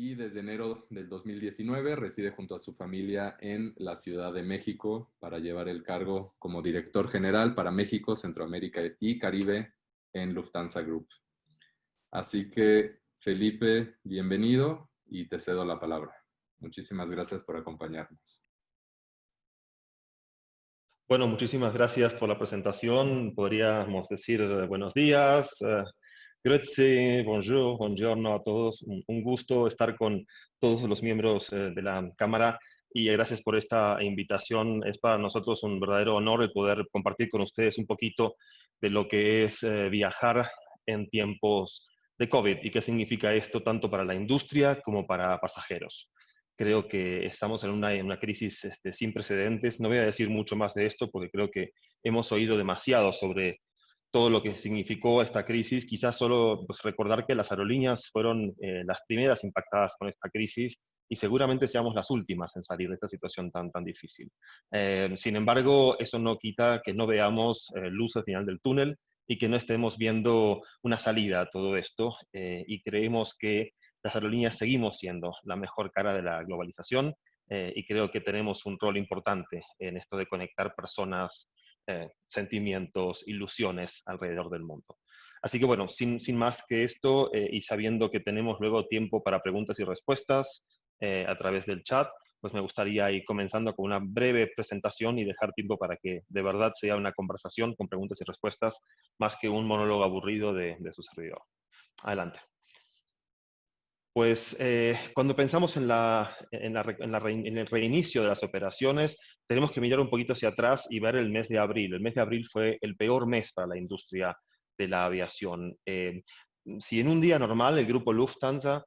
y desde enero del 2019 reside junto a su familia en la Ciudad de México para llevar el cargo como director general para México, Centroamérica y Caribe en Lufthansa Group. Así que, Felipe, bienvenido y te cedo la palabra. Muchísimas gracias por acompañarnos. Bueno, muchísimas gracias por la presentación. Podríamos decir buenos días, grazie, bonjour, buongiorno a todos. Un gusto estar con todos los miembros de la Cámara y gracias por esta invitación. Es para nosotros un verdadero honor el poder compartir con ustedes un poquito de lo que es viajar en tiempos de COVID y qué significa esto tanto para la industria como para pasajeros. Creo que estamos en una crisis sin precedentes. No voy a decir mucho más de esto porque creo que hemos oído demasiado sobre todo lo que significó esta crisis. Quizás solo pues, recordar que las aerolíneas fueron las primeras impactadas con esta crisis y seguramente seamos las últimas en salir de esta situación tan difícil. Sin embargo, eso no quita que no veamos luz al final del túnel y que no estemos viendo una salida a todo esto y creemos que las aerolíneas seguimos siendo la mejor cara de la globalización y creo que tenemos un rol importante en esto de conectar personas, sentimientos, ilusiones alrededor del mundo. Así que bueno, sin más que esto y sabiendo que tenemos luego tiempo para preguntas y respuestas a través del chat, pues me gustaría ir comenzando con una breve presentación y dejar tiempo para que de verdad sea una conversación con preguntas y respuestas más que un monólogo aburrido de su servidor. Adelante. Pues cuando pensamos en el reinicio de las operaciones, tenemos que mirar un poquito hacia atrás y ver el mes de abril. El mes de abril fue el peor mes para la industria de la aviación. Si en un día normal el grupo Lufthansa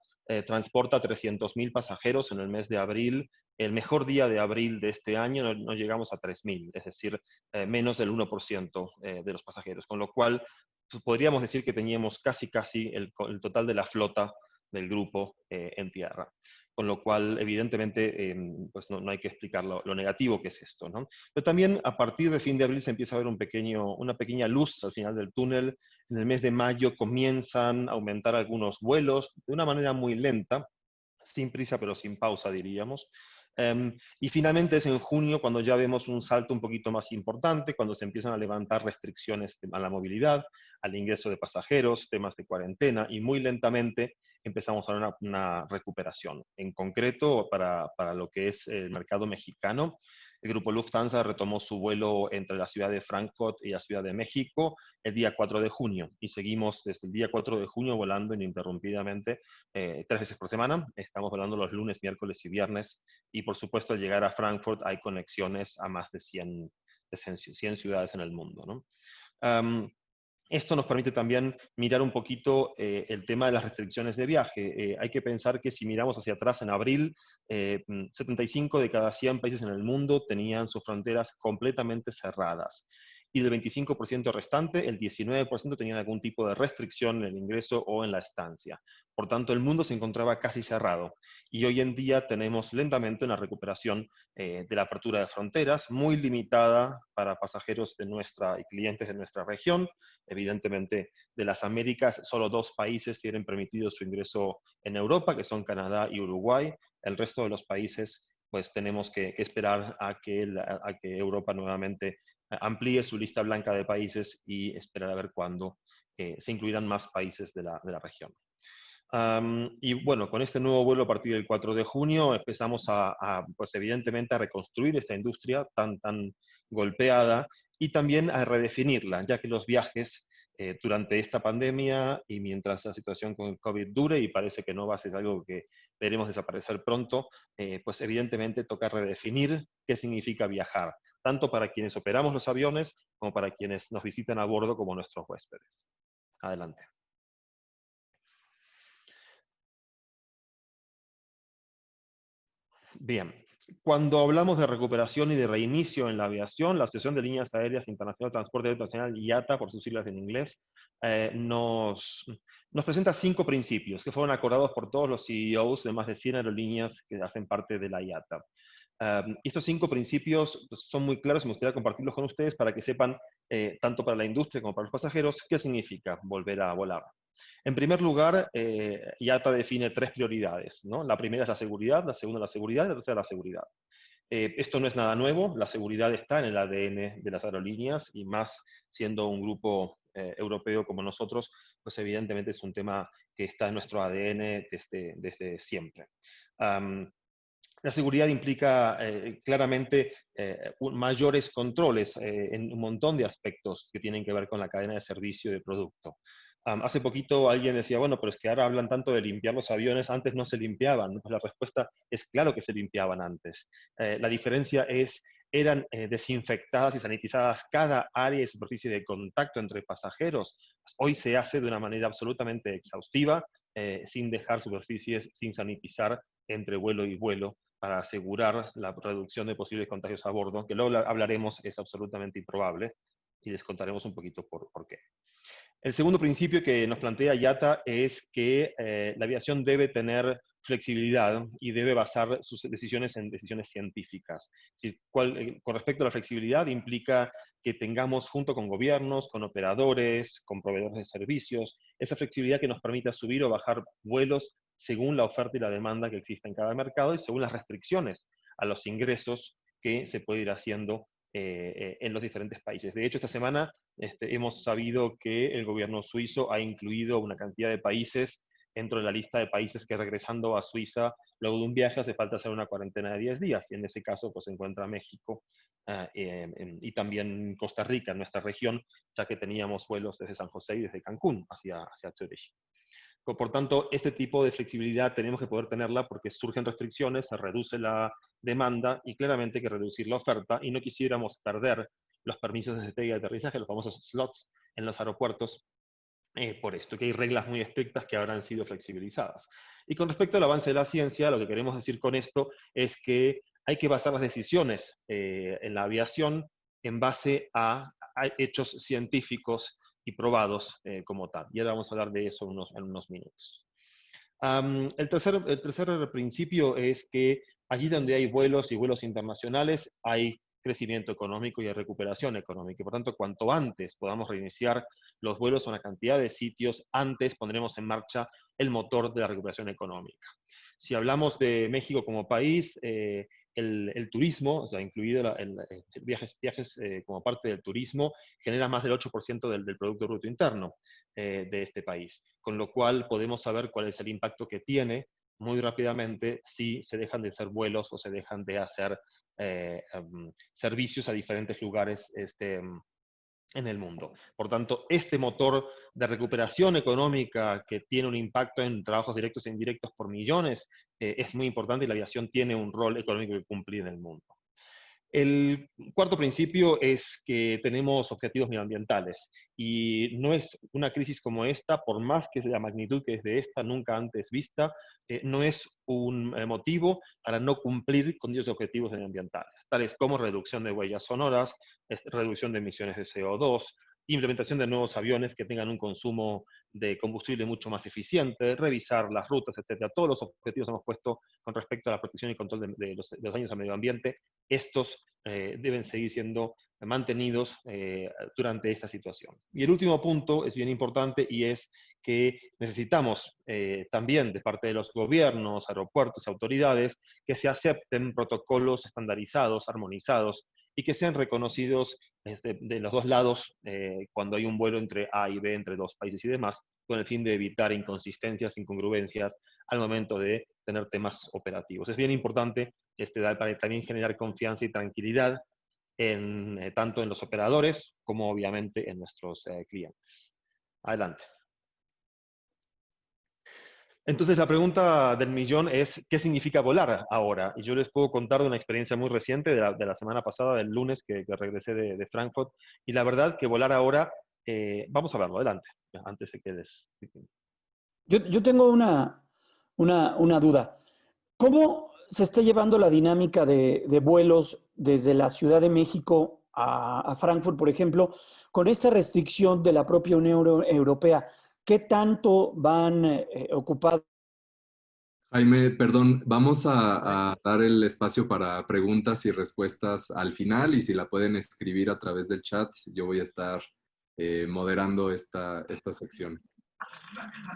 transporta 300.000 pasajeros en el mes de abril, el mejor día de abril de este año no llegamos a 3.000, es decir, menos del 1% de los pasajeros, con lo cual pues, podríamos decir que teníamos casi el total de la flota del grupo en tierra. Con lo cual, evidentemente, pues no hay que explicar lo negativo que es esto, ¿no? Pero también a partir de fin de abril se empieza a ver una pequeña luz al final del túnel. En el mes de mayo comienzan a aumentar algunos vuelos de una manera muy lenta, sin prisa pero sin pausa, diríamos. Y finalmente es en junio cuando ya vemos un salto un poquito más importante, cuando se empiezan a levantar restricciones a la movilidad, al ingreso de pasajeros, temas de cuarentena, y muy lentamente empezamos a ver una recuperación. En concreto, para lo que es el mercado mexicano, el grupo Lufthansa retomó su vuelo entre la ciudad de Frankfurt y la ciudad de México el día 4 de junio y seguimos desde el día 4 de junio volando ininterrumpidamente 3 veces por semana. Estamos volando los lunes, miércoles y viernes y por supuesto al llegar a Frankfurt hay conexiones a más de 100 ciudades en el mundo, ¿no? Esto nos permite también mirar un poquito el tema de las restricciones de viaje. Hay que pensar que si miramos hacia atrás en abril, 75 de cada 100 países en el mundo tenían sus fronteras completamente cerradas. Y del 25% restante, el 19% tenían algún tipo de restricción en el ingreso o en la estancia. Por tanto, el mundo se encontraba casi cerrado. Y hoy en día tenemos lentamente una recuperación de la apertura de fronteras, muy limitada para pasajeros de y clientes de nuestra región. Evidentemente, de las Américas, solo 2 países tienen permitido su ingreso en Europa, que son Canadá y Uruguay. El resto de los países, pues tenemos que esperar a que Europa nuevamente amplíe su lista blanca de países y esperar a ver cuándo se incluirán más países de la región. Y bueno, con este nuevo vuelo a partir del 4 de junio empezamos pues evidentemente a reconstruir esta industria tan golpeada y también a redefinirla, ya que los viajes durante esta pandemia y mientras la situación con el COVID dure, y parece que no va a ser algo que veremos desaparecer pronto, pues evidentemente toca redefinir qué significa viajar, tanto para quienes operamos los aviones como para quienes nos visitan a bordo como nuestros huéspedes. Adelante. Bien, cuando hablamos de recuperación y de reinicio en la aviación, la Asociación de Líneas Aéreas Internacional de Transporte Internacional, IATA, por sus siglas en inglés, nos presenta 5 principios que fueron acordados por todos los CEOs de más de 100 aerolíneas que hacen parte de la IATA. Estos 5 principios son muy claros y me gustaría compartirlos con ustedes para que sepan, tanto para la industria como para los pasajeros, qué significa volver a volar. En primer lugar, IATA define tres prioridades, ¿no? La primera es la seguridad, la segunda la seguridad y la tercera la seguridad. Esto no es nada nuevo, la seguridad está en el ADN de las aerolíneas y más siendo un grupo europeo como nosotros, pues evidentemente es un tema que está en nuestro ADN desde siempre. La seguridad implica claramente mayores controles en un montón de aspectos que tienen que ver con la cadena de servicio y de producto. Hace poquito alguien decía, bueno, pero es que ahora hablan tanto de limpiar los aviones, antes no se limpiaban. Pues la respuesta es claro que se limpiaban antes. La diferencia es, eran desinfectadas y sanitizadas cada área y superficie de contacto entre pasajeros. Hoy se hace de una manera absolutamente exhaustiva, sin dejar superficies, sin sanitizar entre vuelo y vuelo, para asegurar la reducción de posibles contagios a bordo, que luego hablaremos, es absolutamente improbable, y les contaremos un poquito por qué. El segundo principio que nos plantea IATA es que la aviación debe tener flexibilidad y debe basar sus decisiones en decisiones científicas. Con respecto a la flexibilidad, implica que tengamos junto con gobiernos, con operadores, con proveedores de servicios, esa flexibilidad que nos permita subir o bajar vuelos según la oferta y la demanda que existe en cada mercado y según las restricciones a los ingresos que se puede ir haciendo en los diferentes países. De hecho, esta semana hemos sabido que el gobierno suizo ha incluido una cantidad de países dentro de la lista de países que regresando a Suiza luego de un viaje hace falta hacer una cuarentena de 10 días, y en ese caso pues se encuentra México y también Costa Rica, en nuestra región, ya que teníamos vuelos desde San José y desde Cancún hacia Zurich. Por tanto, este tipo de flexibilidad tenemos que poder tenerla porque surgen restricciones, se reduce la demanda y claramente hay que reducir la oferta, y no quisiéramos perder los permisos de despegue y aterrizaje, los famosos slots en los aeropuertos, por esto, que hay reglas muy estrictas que ahora han sido flexibilizadas. Y con respecto al avance de la ciencia, lo que queremos decir con esto es que hay que basar las decisiones en la aviación en base a hechos científicos y probados como tal. Y ahora vamos a hablar de eso en unos minutos. El tercer principio es que allí donde hay vuelos y vuelos internacionales hay crecimiento económico y hay recuperación económica. Y por tanto, cuanto antes podamos reiniciar los vuelos a una cantidad de sitios, antes pondremos en marcha el motor de la recuperación económica. Si hablamos de México como país, el turismo, o sea, incluido viajes como parte del turismo, genera más del 8% del Producto Bruto Interno de este país. Con lo cual podemos saber cuál es el impacto que tiene muy rápidamente si se dejan de hacer vuelos o se dejan de hacer servicios a diferentes lugares en el mundo. Por tanto, este motor de recuperación económica que tiene un impacto en trabajos directos e indirectos por millones es muy importante, y la aviación tiene un rol económico que cumplir en el mundo. El cuarto principio es que tenemos objetivos medioambientales, y no es una crisis como esta, por más que la magnitud que es de esta, nunca antes vista, no es un motivo para no cumplir con dichos objetivos medioambientales, tales como reducción de huellas sonoras, reducción de emisiones de CO2, implementación de nuevos aviones que tengan un consumo de combustible mucho más eficiente, revisar las rutas, etcétera. Todos los objetivos que hemos puesto con respecto a la protección y control de los daños al medio ambiente, estos deben seguir siendo mantenidos durante esta situación. Y el último punto es bien importante, y es que necesitamos también de parte de los gobiernos, aeropuertos, autoridades, que se acepten protocolos estandarizados, armonizados, y que sean reconocidos de los dos lados cuando hay un vuelo entre A y B, entre dos países y demás, con el fin de evitar inconsistencias, incongruencias al momento de tener temas operativos. Es bien importante para también generar confianza y tranquilidad tanto en los operadores como obviamente en nuestros clientes. Adelante. Entonces la pregunta del millón es, ¿qué significa volar ahora? Y yo les puedo contar de una experiencia muy reciente de la semana pasada, del lunes que regresé de Frankfurt, y la verdad que volar ahora, vamos a verlo, adelante, antes de que les... Yo tengo una duda. ¿Cómo se está llevando la dinámica de vuelos desde la Ciudad de México a Frankfurt, por ejemplo, con esta restricción de la propia Unión Europea? ¿Qué tanto van ocupados? Jaime, perdón, vamos a dar el espacio para preguntas y respuestas al final, y si la pueden escribir a través del chat, yo voy a estar moderando esta sección.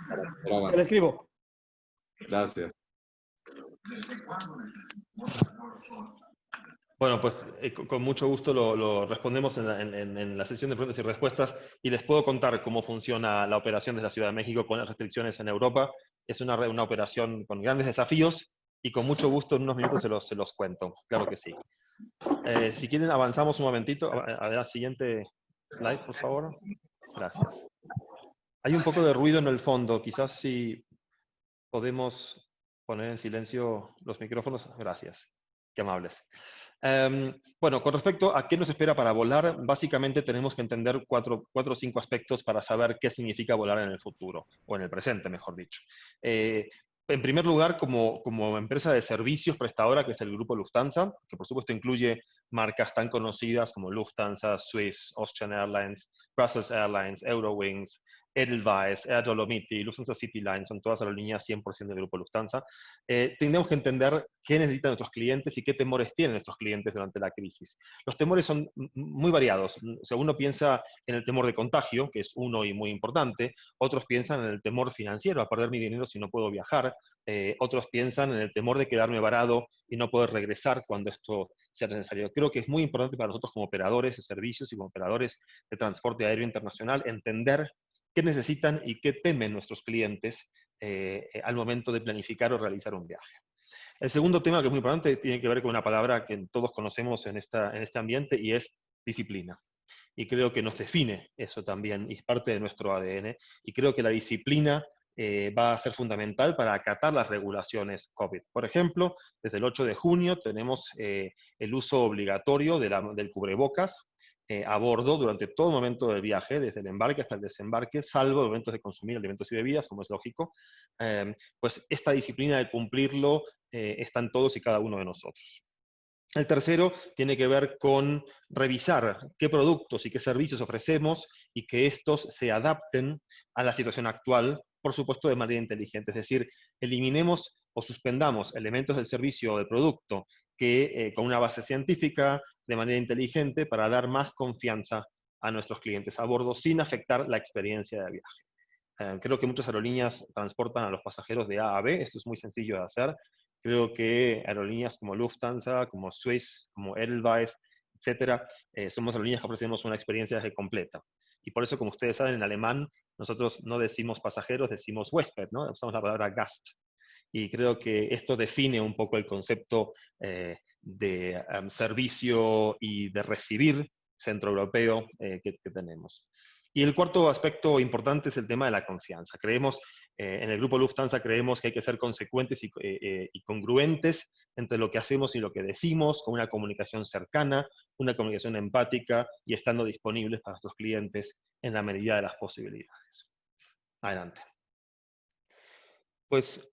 para poder Te lo avanzar. escribo. Gracias. Bueno, pues con mucho gusto lo respondemos en la sesión de preguntas y respuestas y les puedo contar cómo funciona la operación desde la Ciudad de México con las restricciones en Europa. Es una operación con grandes desafíos y con mucho gusto en unos minutos se los cuento. Claro que sí. Si quieren, avanzamos un momentito. A ver, la siguiente slide, por favor. Gracias. Hay un poco de ruido en el fondo. Quizás si podemos poner en silencio los micrófonos. Gracias. Qué amables. Bueno, con respecto a qué nos espera para volar, básicamente tenemos que entender cuatro o cinco aspectos para saber qué significa volar en el futuro, o en el presente, mejor dicho. En primer lugar, como empresa de servicios prestadora, que es el grupo Lufthansa, que por supuesto incluye marcas tan conocidas como Lufthansa, Swiss, Austrian Airlines, Brussels Airlines, Eurowings, Edelweiss, Air Dolomiti, Lufthansa CityLine, son todas aerolíneas 100% del grupo Lufthansa. Tenemos que entender qué necesitan nuestros clientes y qué temores tienen nuestros clientes durante la crisis. Los temores son muy variados. O sea, uno piensa en el temor de contagio, que es uno y muy importante. Otros piensan en el temor financiero, a perder mi dinero si no puedo viajar. Otros piensan en el temor de quedarme varado y no poder regresar cuando esto sea necesario. Creo que es muy importante para nosotros como operadores de servicios y como operadores de transporte aéreo internacional entender qué necesitan y qué temen nuestros clientes al momento de planificar o realizar un viaje. El segundo tema que es muy importante tiene que ver con una palabra que todos conocemos en este ambiente y es disciplina. Y creo que nos define eso también y es parte de nuestro ADN. Y creo que la disciplina va a ser fundamental para acatar las regulaciones COVID. Por ejemplo, desde el 8 de junio tenemos el uso obligatorio del cubrebocas a bordo durante todo momento del viaje, desde el embarque hasta el desembarque, salvo momentos de consumir alimentos y bebidas, como es lógico. Pues esta disciplina de cumplirlo está en todos y cada uno de nosotros. El tercero tiene que ver con revisar qué productos y qué servicios ofrecemos y que estos se adapten a la situación actual, por supuesto de manera inteligente. Es decir, eliminemos o suspendamos elementos del servicio o del producto que con una base científica, de manera inteligente, para dar más confianza a nuestros clientes a bordo sin afectar la experiencia de viaje. Creo que muchas aerolíneas transportan a los pasajeros de A a B, esto es muy sencillo de hacer. Creo que aerolíneas como Lufthansa, como Swiss, como Edelweiss, etcétera, somos aerolíneas que ofrecemos una experiencia completa. Y por eso, como ustedes saben, en alemán nosotros no decimos pasajeros, decimos huésped, ¿no? Usamos la palabra Gast. Y creo que esto define un poco el concepto de servicio y de recibir centroeuropeo que tenemos. Y el cuarto aspecto importante es el tema de la confianza. Creemos, en el grupo Lufthansa creemos que hay que ser consecuentes y congruentes entre lo que hacemos y lo que decimos, con una comunicación cercana, una comunicación empática y estando disponibles para nuestros clientes en la medida de las posibilidades. Adelante. Pues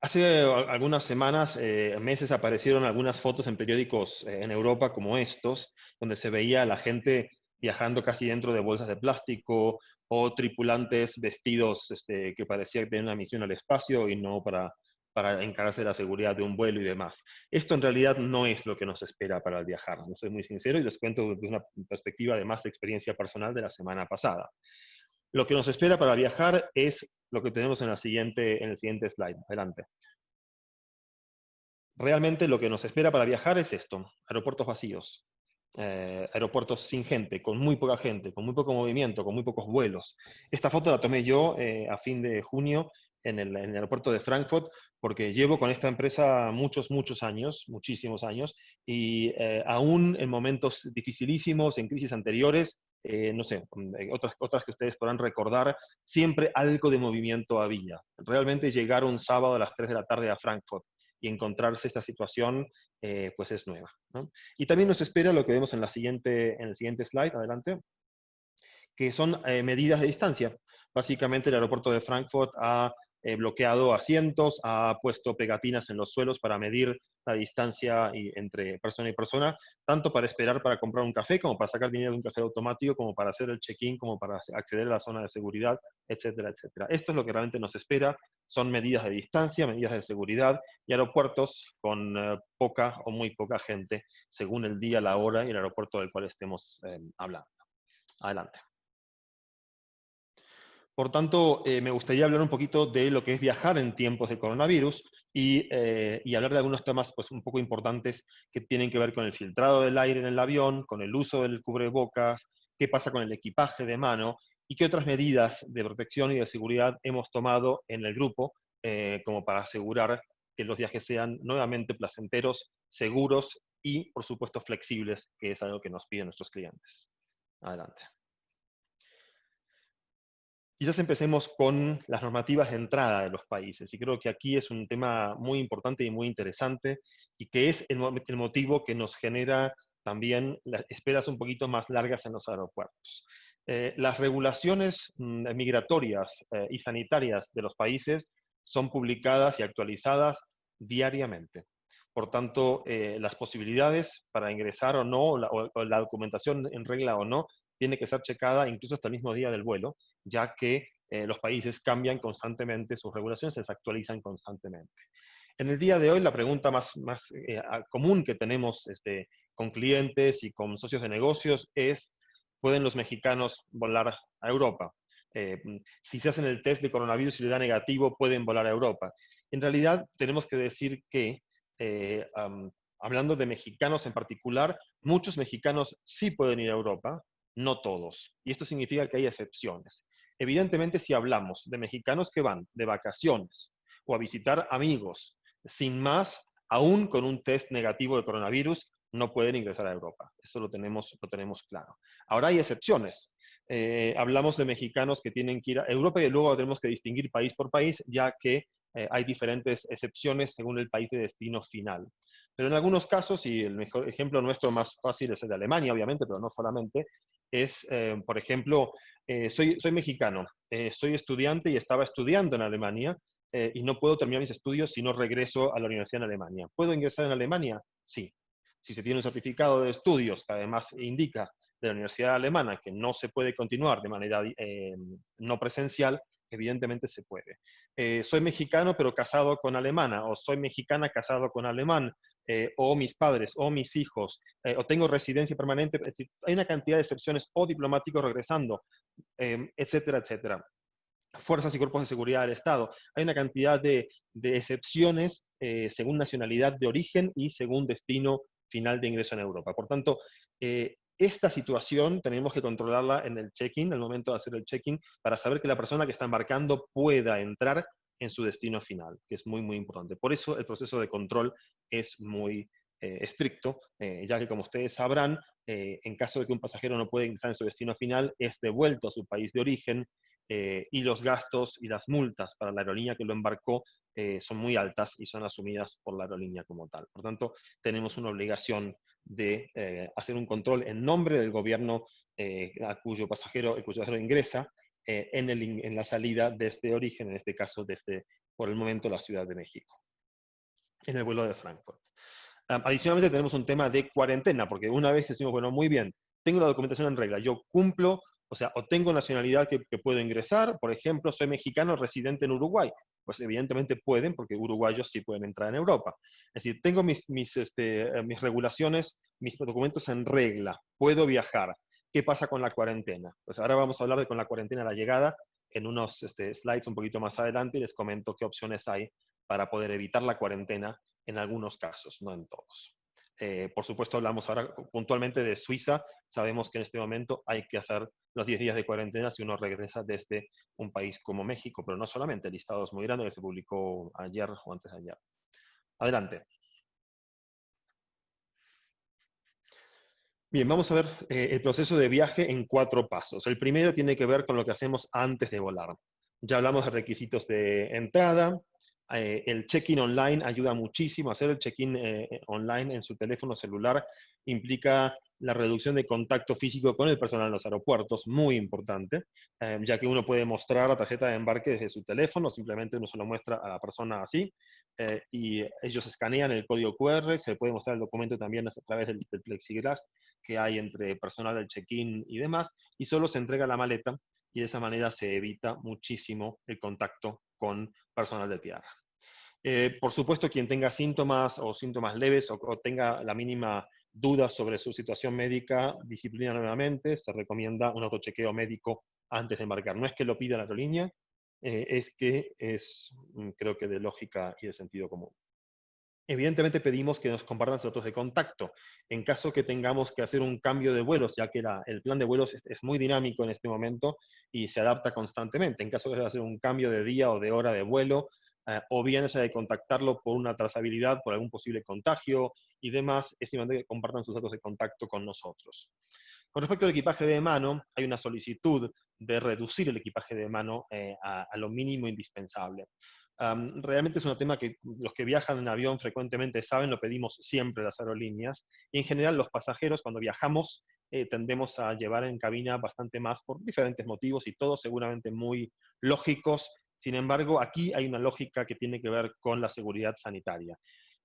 hace algunas semanas, meses, aparecieron algunas fotos en periódicos en Europa como estos, donde se veía a la gente viajando casi dentro de bolsas de plástico o tripulantes vestidos que parecía que tenían una misión al espacio y no para encargarse de la seguridad de un vuelo y demás. Esto en realidad no es lo que nos espera para el viajar. No soy muy sincero y les cuento desde una perspectiva además de experiencia personal de la semana pasada. Lo que nos espera para viajar es lo que tenemos en el siguiente slide. Adelante. Realmente lo que nos espera para viajar es esto: aeropuertos vacíos, aeropuertos sin gente, con muy poca gente, con muy poco movimiento, con muy pocos vuelos. Esta foto la tomé yo a fin de junio en el aeropuerto de Frankfurt, porque llevo con esta empresa muchos años, muchísimos años, y aún en momentos dificilísimos, en crisis anteriores, no sé, otras que ustedes podrán recordar, siempre algo de movimiento había. Realmente llegar un sábado a las 3 de la tarde a Frankfurt y encontrarse esta situación, pues es nueva, ¿no? Y también nos espera lo que vemos en el siguiente slide, adelante, que son medidas de distancia. Básicamente el aeropuerto de Frankfurt ha bloqueado asientos, ha puesto pegatinas en los suelos para medir la distancia entre persona y persona, tanto para esperar para comprar un café, como para sacar dinero de un cajero automático, como para hacer el check-in, como para acceder a la zona de seguridad, etcétera, etcétera. Esto es lo que realmente nos espera, son medidas de distancia, medidas de seguridad y aeropuertos con poca o muy poca gente, según el día, la hora y el aeropuerto del cual estemos hablando. Adelante. Por tanto, me gustaría hablar un poquito de lo que es viajar en tiempos de coronavirus y hablar de algunos temas pues, un poco importantes que tienen que ver con el filtrado del aire en el avión, con el uso del cubrebocas, qué pasa con el equipaje de mano y qué otras medidas de protección y de seguridad hemos tomado en el grupo como para asegurar que los viajes sean nuevamente placenteros, seguros y, por supuesto, flexibles, que es algo que nos piden nuestros clientes. Adelante. Quizás empecemos con las normativas de entrada de los países, y creo que aquí es un tema muy importante y muy interesante, y que es el motivo que nos genera también las esperas un poquito más largas en los aeropuertos. Las regulaciones migratorias y sanitarias de los países son publicadas y actualizadas diariamente. Por tanto, las posibilidades para ingresar o no, o la documentación en regla o no, tiene que ser checada incluso hasta el mismo día del vuelo, ya que los países cambian constantemente sus regulaciones, se actualizan constantemente. En el día de hoy, la pregunta más común que tenemos con clientes y con socios de negocios es, ¿pueden los mexicanos volar a Europa? Si se hacen el test de coronavirus y le da negativo, ¿pueden volar a Europa? En realidad, tenemos que decir que, hablando de mexicanos en particular, muchos mexicanos sí pueden ir a Europa, no todos. Y esto significa que hay excepciones. Evidentemente, si hablamos de mexicanos que van de vacaciones o a visitar amigos, sin más, aún con un test negativo de coronavirus, no pueden ingresar a Europa. Eso lo tenemos claro. Ahora hay excepciones. Hablamos de mexicanos que tienen que ir a Europa y luego tenemos que distinguir país por país, ya que hay diferentes excepciones según el país de destino final. Pero en algunos casos, y el mejor ejemplo nuestro más fácil es el de Alemania, obviamente, pero no solamente, es, por ejemplo, soy mexicano, soy estudiante y estaba estudiando en Alemania y no puedo terminar mis estudios si no regreso a la universidad en Alemania. ¿Puedo ingresar en Alemania? Sí. Si se tiene un certificado de estudios que además indica de la universidad alemana que no se puede continuar de manera no presencial, evidentemente se puede. Soy mexicano pero casado con alemana, o soy mexicana casado con alemán, o mis padres, o mis hijos, o tengo residencia permanente, es decir, hay una cantidad de excepciones, o diplomáticos regresando, etcétera, etcétera. Fuerzas y cuerpos de seguridad del Estado. Hay una cantidad de excepciones según nacionalidad de origen y según destino final de ingreso en Europa. Por tanto, esta situación tenemos que controlarla en el check-in, al momento de hacer el check-in, para saber que la persona que está embarcando pueda entrar en su destino final, que es muy, muy importante. Por eso el proceso de control es muy estricto, ya que como ustedes sabrán, en caso de que un pasajero no pueda ingresar en su destino final, es devuelto a su país de origen, y los gastos y las multas para la aerolínea que lo embarcó son muy altas y son asumidas por la aerolínea como tal. Por tanto, tenemos una obligación de hacer un control en nombre del gobierno a cuyo pasajero ingresa en la salida desde origen, en este caso desde, por el momento, la Ciudad de México, en el vuelo de Frankfurt. Adicionalmente tenemos un tema de cuarentena, porque una vez decimos, bueno, muy bien, tengo la documentación en regla, yo cumplo, o sea, o tengo nacionalidad que puedo ingresar, por ejemplo, soy mexicano residente en Uruguay, pues evidentemente pueden, porque uruguayos sí pueden entrar en Europa. Es decir, tengo mis regulaciones, mis documentos en regla, puedo viajar. ¿Qué pasa con la cuarentena? Pues ahora vamos a hablar de con la cuarentena a la llegada, en unos slides un poquito más adelante, y les comento qué opciones hay para poder evitar la cuarentena en algunos casos, no en todos. Por supuesto, hablamos ahora puntualmente de Suiza. Sabemos que en este momento hay que hacer los 10 días de cuarentena si uno regresa desde un país como México, pero no solamente, el listado es muy grande que se publicó ayer o antes de ayer. Adelante. Bien, vamos a ver el proceso de viaje en 4 pasos. El primero tiene que ver con lo que hacemos antes de volar. Ya hablamos de requisitos de entrada. El check-in online ayuda muchísimo. Hacer el check-in online en su teléfono celular implica la reducción de contacto físico con el personal en los aeropuertos, muy importante, ya que uno puede mostrar la tarjeta de embarque desde su teléfono, simplemente uno se lo muestra a la persona así, y ellos escanean el código QR, se puede mostrar el documento también a través del plexiglass que hay entre personal del check-in y demás, y solo se entrega la maleta, y de esa manera se evita muchísimo el contacto con personal de tierra. Por supuesto, quien tenga síntomas o síntomas leves o tenga la mínima duda sobre su situación médica, disciplina nuevamente, se recomienda un autochequeo médico antes de embarcar. No es que lo pida la aerolínea, es que es, creo que de lógica y de sentido común. Evidentemente pedimos que nos compartan sus datos de contacto. En caso que tengamos que hacer un cambio de vuelos, ya que el plan de vuelos es muy dinámico en este momento y se adapta constantemente. En caso de hacer un cambio de día o de hora de vuelo, o bien haya de contactarlo por una trazabilidad, por algún posible contagio y demás, es importante que compartan sus datos de contacto con nosotros. Con respecto al equipaje de mano, hay una solicitud de reducir el equipaje de mano a lo mínimo indispensable. Realmente es un tema que los que viajan en avión frecuentemente saben, lo pedimos siempre las aerolíneas, y en general los pasajeros cuando viajamos tendemos a llevar en cabina bastante más por diferentes motivos y todos seguramente muy lógicos. Sin embargo, aquí hay una lógica que tiene que ver con la seguridad sanitaria.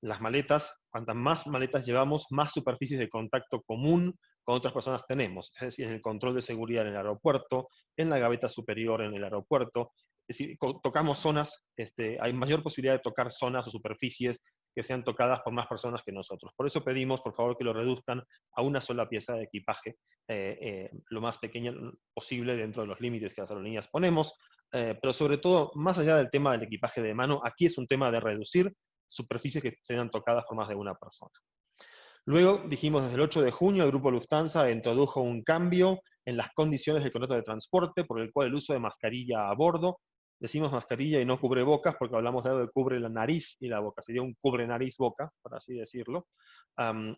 Las maletas, cuantas más maletas llevamos, más superficies de contacto común con otras personas tenemos, es decir, en el control de seguridad en el aeropuerto, en la gaveta superior en el aeropuerto. Es decir, tocamos zonas, hay mayor posibilidad de tocar zonas o superficies que sean tocadas por más personas que nosotros. Por eso pedimos, por favor, que lo reduzcan a una sola pieza de equipaje, lo más pequeña posible dentro de los límites que las aerolíneas ponemos, pero sobre todo, más allá del tema del equipaje de mano, aquí es un tema de reducir superficies que sean tocadas por más de una persona. Luego, dijimos, desde el 8 de junio, el grupo Lufthansa introdujo un cambio en las condiciones del contrato de transporte, por el cual el uso de mascarilla a bordo, decimos mascarilla y no cubrebocas, porque hablamos de algo que cubre la nariz y la boca, sería un cubre nariz-boca, por así decirlo,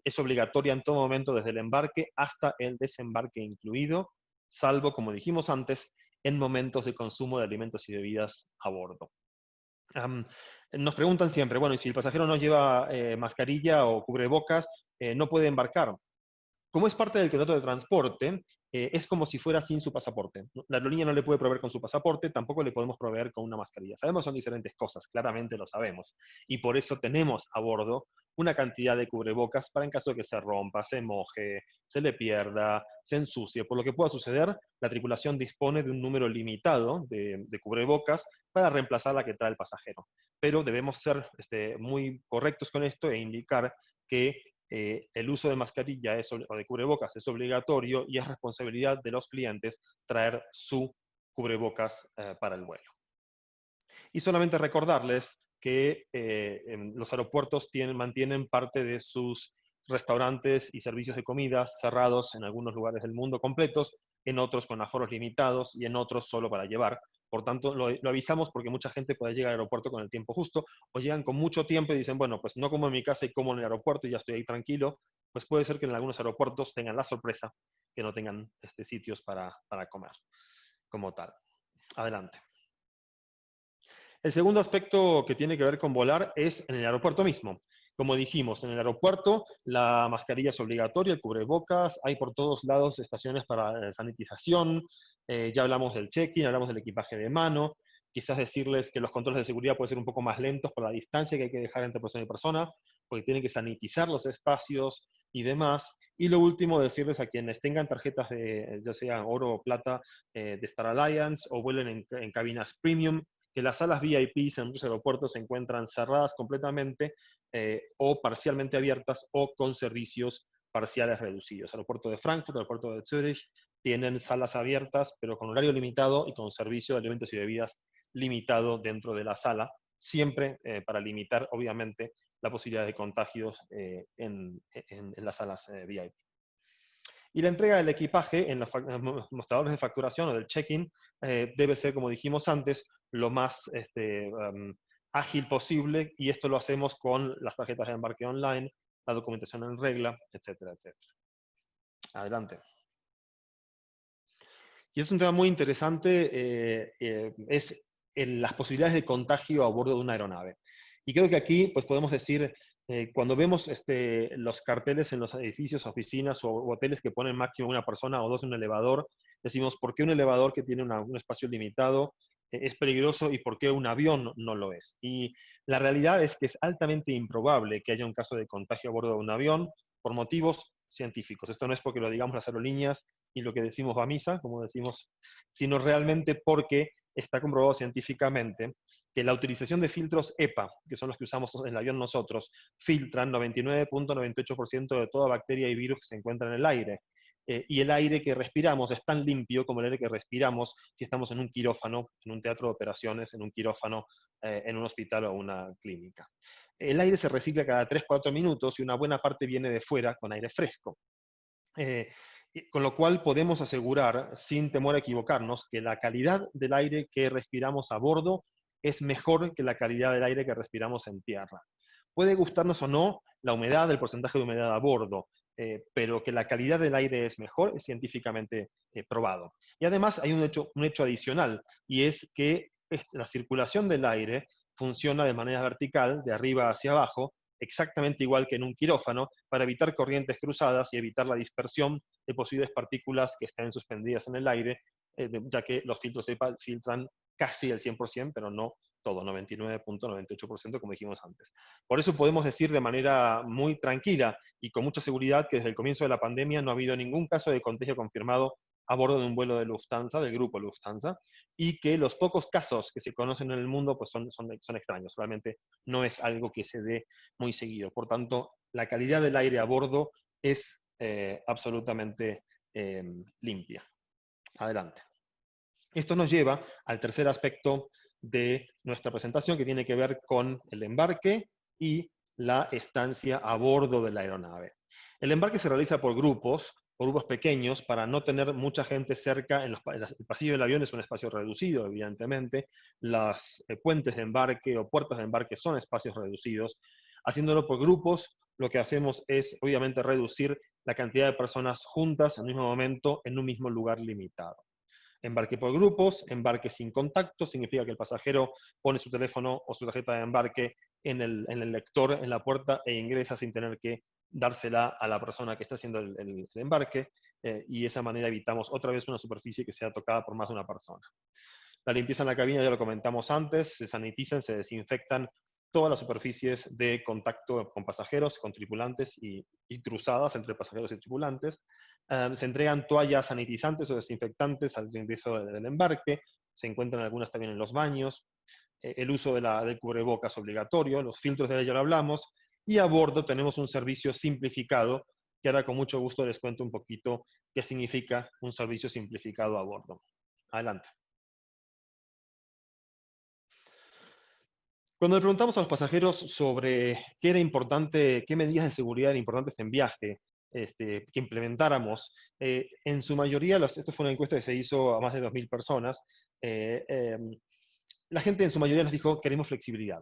es obligatoria en todo momento desde el embarque hasta el desembarque incluido, salvo, como dijimos antes, en momentos de consumo de alimentos y bebidas a bordo. Nos preguntan siempre, bueno, y si el pasajero no lleva mascarilla o cubrebocas, no puede embarcar. Como es parte del contrato de transporte, es como si fuera sin su pasaporte. La aerolínea no le puede proveer con su pasaporte, tampoco le podemos proveer con una mascarilla. Sabemos son diferentes cosas, claramente lo sabemos. Y por eso tenemos a bordo una cantidad de cubrebocas para en caso de que se rompa, se moje, se le pierda, se ensucie. Por lo que pueda suceder, la tripulación dispone de un número limitado de cubrebocas para reemplazar la que trae el pasajero. Pero debemos ser muy correctos con esto e indicar que el uso de mascarilla o de cubrebocas es obligatorio y es responsabilidad de los clientes traer su cubrebocas para el vuelo. Y solamente recordarles que los aeropuertos mantienen parte de sus restaurantes y servicios de comida cerrados en algunos lugares del mundo completos, en otros con aforos limitados y en otros solo para llevar. Por tanto, lo avisamos porque mucha gente puede llegar al aeropuerto con el tiempo justo o llegan con mucho tiempo y dicen, bueno, pues no como en mi casa y como en el aeropuerto y ya estoy ahí tranquilo. Pues puede ser que en algunos aeropuertos tengan la sorpresa que no tengan sitios para comer como tal. Adelante. El segundo aspecto que tiene que ver con volar es en el aeropuerto mismo. Como dijimos, en el aeropuerto la mascarilla es obligatoria, el cubrebocas, hay por todos lados estaciones para sanitización, ya hablamos del check-in, hablamos del equipaje de mano, quizás decirles que los controles de seguridad pueden ser un poco más lentos por la distancia que hay que dejar entre persona y persona, porque tienen que sanitizar los espacios y demás. Y lo último, decirles a quienes tengan tarjetas de, ya sea oro o plata, de Star Alliance o vuelen en cabinas premium, que las salas VIPs en muchos aeropuertos se encuentran cerradas completamente o parcialmente abiertas o con servicios parciales reducidos. El aeropuerto de Frankfurt, el aeropuerto de Zurich tienen salas abiertas, pero con horario limitado y con servicio de alimentos y bebidas limitado dentro de la sala, siempre para limitar, obviamente, la posibilidad de contagios en las salas VIP. Y la entrega del equipaje en los mostradores de facturación o del check-in debe ser, como dijimos antes, lo más ágil posible, y esto lo hacemos con las tarjetas de embarque online, la documentación en regla, etcétera, etcétera. Adelante. Y es un tema muy interesante, es las posibilidades de contagio a bordo de una aeronave. Y creo que aquí pues podemos decir, cuando vemos los carteles en los edificios, oficinas o hoteles que ponen máximo una persona o dos en un elevador, decimos, ¿por qué un elevador que tiene un espacio limitado es peligroso y por qué un avión no lo es? Y la realidad es que es altamente improbable que haya un caso de contagio a bordo de un avión por motivos científicos. Esto no es porque lo digamos las aerolíneas y lo que decimos va a misa, como decimos, sino realmente porque está comprobado científicamente que la utilización de filtros EPA, que son los que usamos en el avión nosotros, filtran 99.98% de toda bacteria y virus que se encuentra en el aire. y el aire que respiramos es tan limpio como el aire que respiramos si estamos en un quirófano, en un teatro de operaciones, en un quirófano, en un hospital o una clínica. El aire se recicla cada 3-4 minutos y una buena parte viene de fuera con aire fresco. Con lo cual podemos asegurar, sin temor a equivocarnos, que la calidad del aire que respiramos a bordo es mejor que la calidad del aire que respiramos en tierra. Puede gustarnos o no la humedad, el porcentaje de humedad a bordo, pero que la calidad del aire es mejor es científicamente probado. Y además hay un hecho adicional, y es que la circulación del aire funciona de manera vertical, de arriba hacia abajo, exactamente igual que en un quirófano, para evitar corrientes cruzadas y evitar la dispersión de posibles partículas que estén suspendidas en el aire, ya que los filtros EPA filtran casi el 100%, pero no todo, 99.98%, como dijimos antes. Por eso podemos decir de manera muy tranquila y con mucha seguridad que desde el comienzo de la pandemia no ha habido ningún caso de contagio confirmado a bordo de un vuelo de Lufthansa, del grupo Lufthansa, y que los pocos casos que se conocen en el mundo pues son extraños, realmente no es algo que se dé muy seguido. Por tanto, la calidad del aire a bordo es absolutamente limpia. Adelante. Esto nos lleva al tercer aspecto de nuestra presentación, que tiene que ver con el embarque y la estancia a bordo de la aeronave. El embarque se realiza por grupos pequeños, para no tener mucha gente cerca. El pasillo del avión es un espacio reducido, evidentemente. Las puentes de embarque o puertas de embarque son espacios reducidos. Haciéndolo por grupos, lo que hacemos es, obviamente, reducir la cantidad de personas juntas al mismo momento en un mismo lugar limitado. Embarque por grupos, embarque sin contacto, significa que el pasajero pone su teléfono o su tarjeta de embarque en el lector, en la puerta, e ingresa sin tener que dársela a la persona que está haciendo el embarque, y de esa manera evitamos otra vez una superficie que sea tocada por más de una persona. La limpieza en la cabina ya lo comentamos antes, se sanitizan, se desinfectan todas las superficies de contacto con pasajeros, con tripulantes y cruzadas entre pasajeros y tripulantes. Se entregan toallas sanitizantes o desinfectantes al ingreso del embarque, se encuentran algunas también en los baños. El uso del cubrebocas obligatorio, los filtros de aire ya lo hablamos, y a bordo tenemos un servicio simplificado, que ahora con mucho gusto les cuento un poquito qué significa un servicio simplificado a bordo. Adelante. Cuando le preguntamos a los pasajeros sobre qué era importante, qué medidas de seguridad eran importantes en viaje, que implementáramos, en su mayoría, esto fue una encuesta que se hizo a más de 2.000 personas, la gente en su mayoría nos dijo: queremos flexibilidad.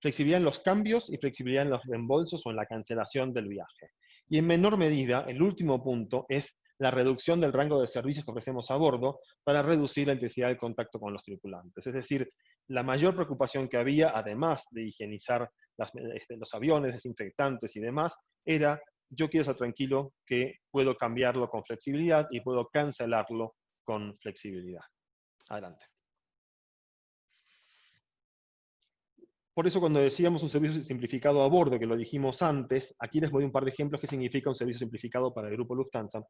Flexibilidad en los cambios y flexibilidad en los reembolsos o en la cancelación del viaje. Y en menor medida, el último punto es la reducción del rango de servicios que ofrecemos a bordo para reducir la intensidad del contacto con los tripulantes. Es decir, la mayor preocupación que había, además de higienizar los aviones, desinfectantes y demás, era: yo quiero estar tranquilo que puedo cambiarlo con flexibilidad y puedo cancelarlo con flexibilidad. Adelante. Por eso, cuando decíamos un servicio simplificado a bordo, que lo dijimos antes, aquí les doy un par de ejemplos que significa un servicio simplificado para el grupo Lufthansa.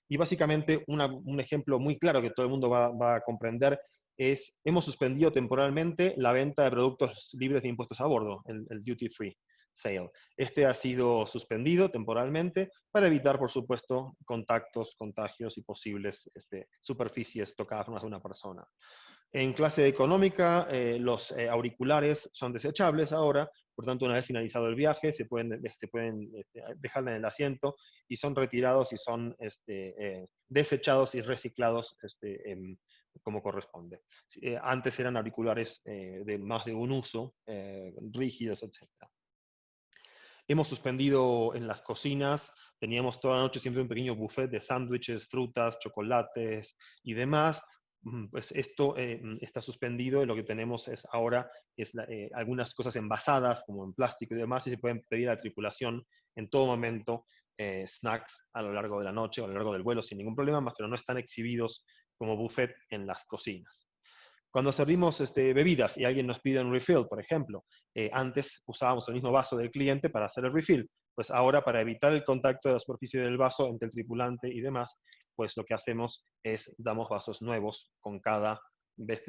Y básicamente un ejemplo muy claro que todo el mundo va a comprender es: hemos suspendido temporalmente la venta de productos libres de impuestos a bordo, el duty free sale. Este ha sido suspendido temporalmente para evitar, por supuesto, contactos, contagios y posibles superficies tocadas por más de una persona. En clase económica, los auriculares son desechables ahora, por tanto, una vez finalizado el viaje, se pueden dejar en el asiento y son retirados y son desechados y reciclados como corresponde. Antes eran auriculares de más de un uso, rígidos, etc. Hemos suspendido en las cocinas, teníamos toda la noche siempre un pequeño buffet de sándwiches, frutas, chocolates y demás. Pues esto está suspendido, y lo que tenemos ahora es algunas cosas envasadas, como en plástico y demás, y se pueden pedir a la tripulación en todo momento snacks a lo largo de la noche o a lo largo del vuelo sin ningún problema, pero no están exhibidos como buffet en las cocinas. Cuando servimos bebidas y alguien nos pide un refill, por ejemplo, antes usábamos el mismo vaso del cliente para hacer el refill. Pues ahora, para evitar el contacto de la superficie del vaso entre el tripulante y demás, pues lo que hacemos es damos vasos nuevos con cada vez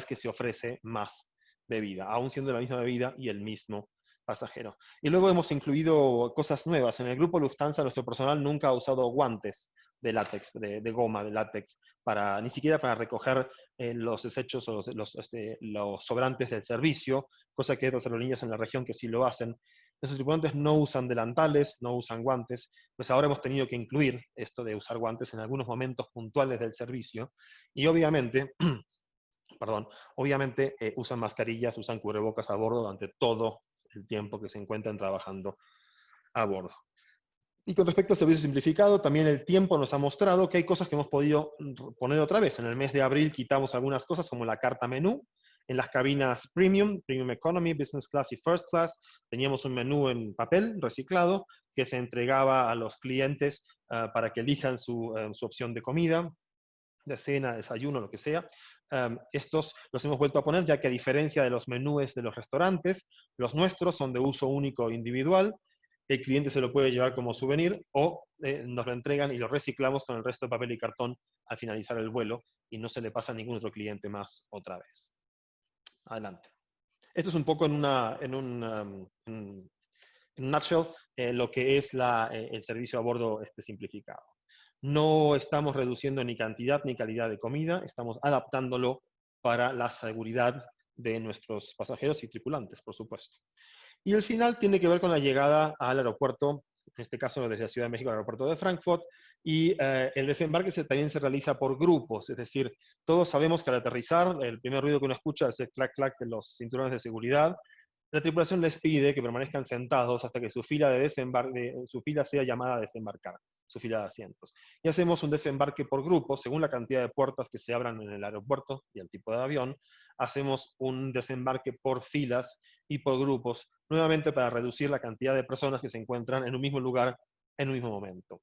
que se ofrece más bebida, aún siendo la misma bebida y el mismo pasajero. Y luego hemos incluido cosas nuevas. En el grupo Lufthansa, nuestro personal nunca ha usado guantes de látex, de goma, de látex, ni siquiera para recoger los desechos o los sobrantes del servicio, cosa que hay otras aerolíneas en la región que sí lo hacen. Nuestros tripulantes no usan delantales, no usan guantes, pues ahora hemos tenido que incluir esto de usar guantes en algunos momentos puntuales del servicio, y obviamente, perdón, obviamente usan mascarillas, usan cubrebocas a bordo durante todo el tiempo que se encuentran trabajando a bordo. Y con respecto al servicio simplificado, también el tiempo nos ha mostrado que hay cosas que hemos podido poner otra vez. En el mes de abril quitamos algunas cosas como la carta menú. En las cabinas Premium, Premium Economy, Business Class y First Class, teníamos un menú en papel reciclado que se entregaba a los clientes para que elijan su opción de comida, de cena, desayuno, lo que sea. Estos los hemos vuelto a poner, ya que a diferencia de los menús de los restaurantes, los nuestros son de uso único e individual. El cliente se lo puede llevar como souvenir o nos lo entregan y lo reciclamos con el resto de papel y cartón al finalizar el vuelo y no se le pasa a ningún otro cliente más otra vez. Adelante. Esto es un poco en un nutshell lo que es el servicio a bordo simplificado. No estamos reduciendo ni cantidad ni calidad de comida, estamos adaptándolo para la seguridad de nuestros pasajeros y tripulantes, por supuesto. Y el final tiene que ver con la llegada al aeropuerto, en este caso desde la Ciudad de México al aeropuerto de Frankfurt, y el desembarque también se realiza por grupos, es decir, todos sabemos que al aterrizar, el primer ruido que uno escucha es el clac-clac de los cinturones de seguridad. La tripulación les pide que permanezcan sentados hasta que su fila sea llamada a desembarcar, su fila de asientos. Y hacemos un desembarque por grupos, según la cantidad de puertas que se abran en el aeropuerto y el tipo de avión. Hacemos un desembarque por filas y por grupos, nuevamente para reducir la cantidad de personas que se encuentran en un mismo lugar en un mismo momento.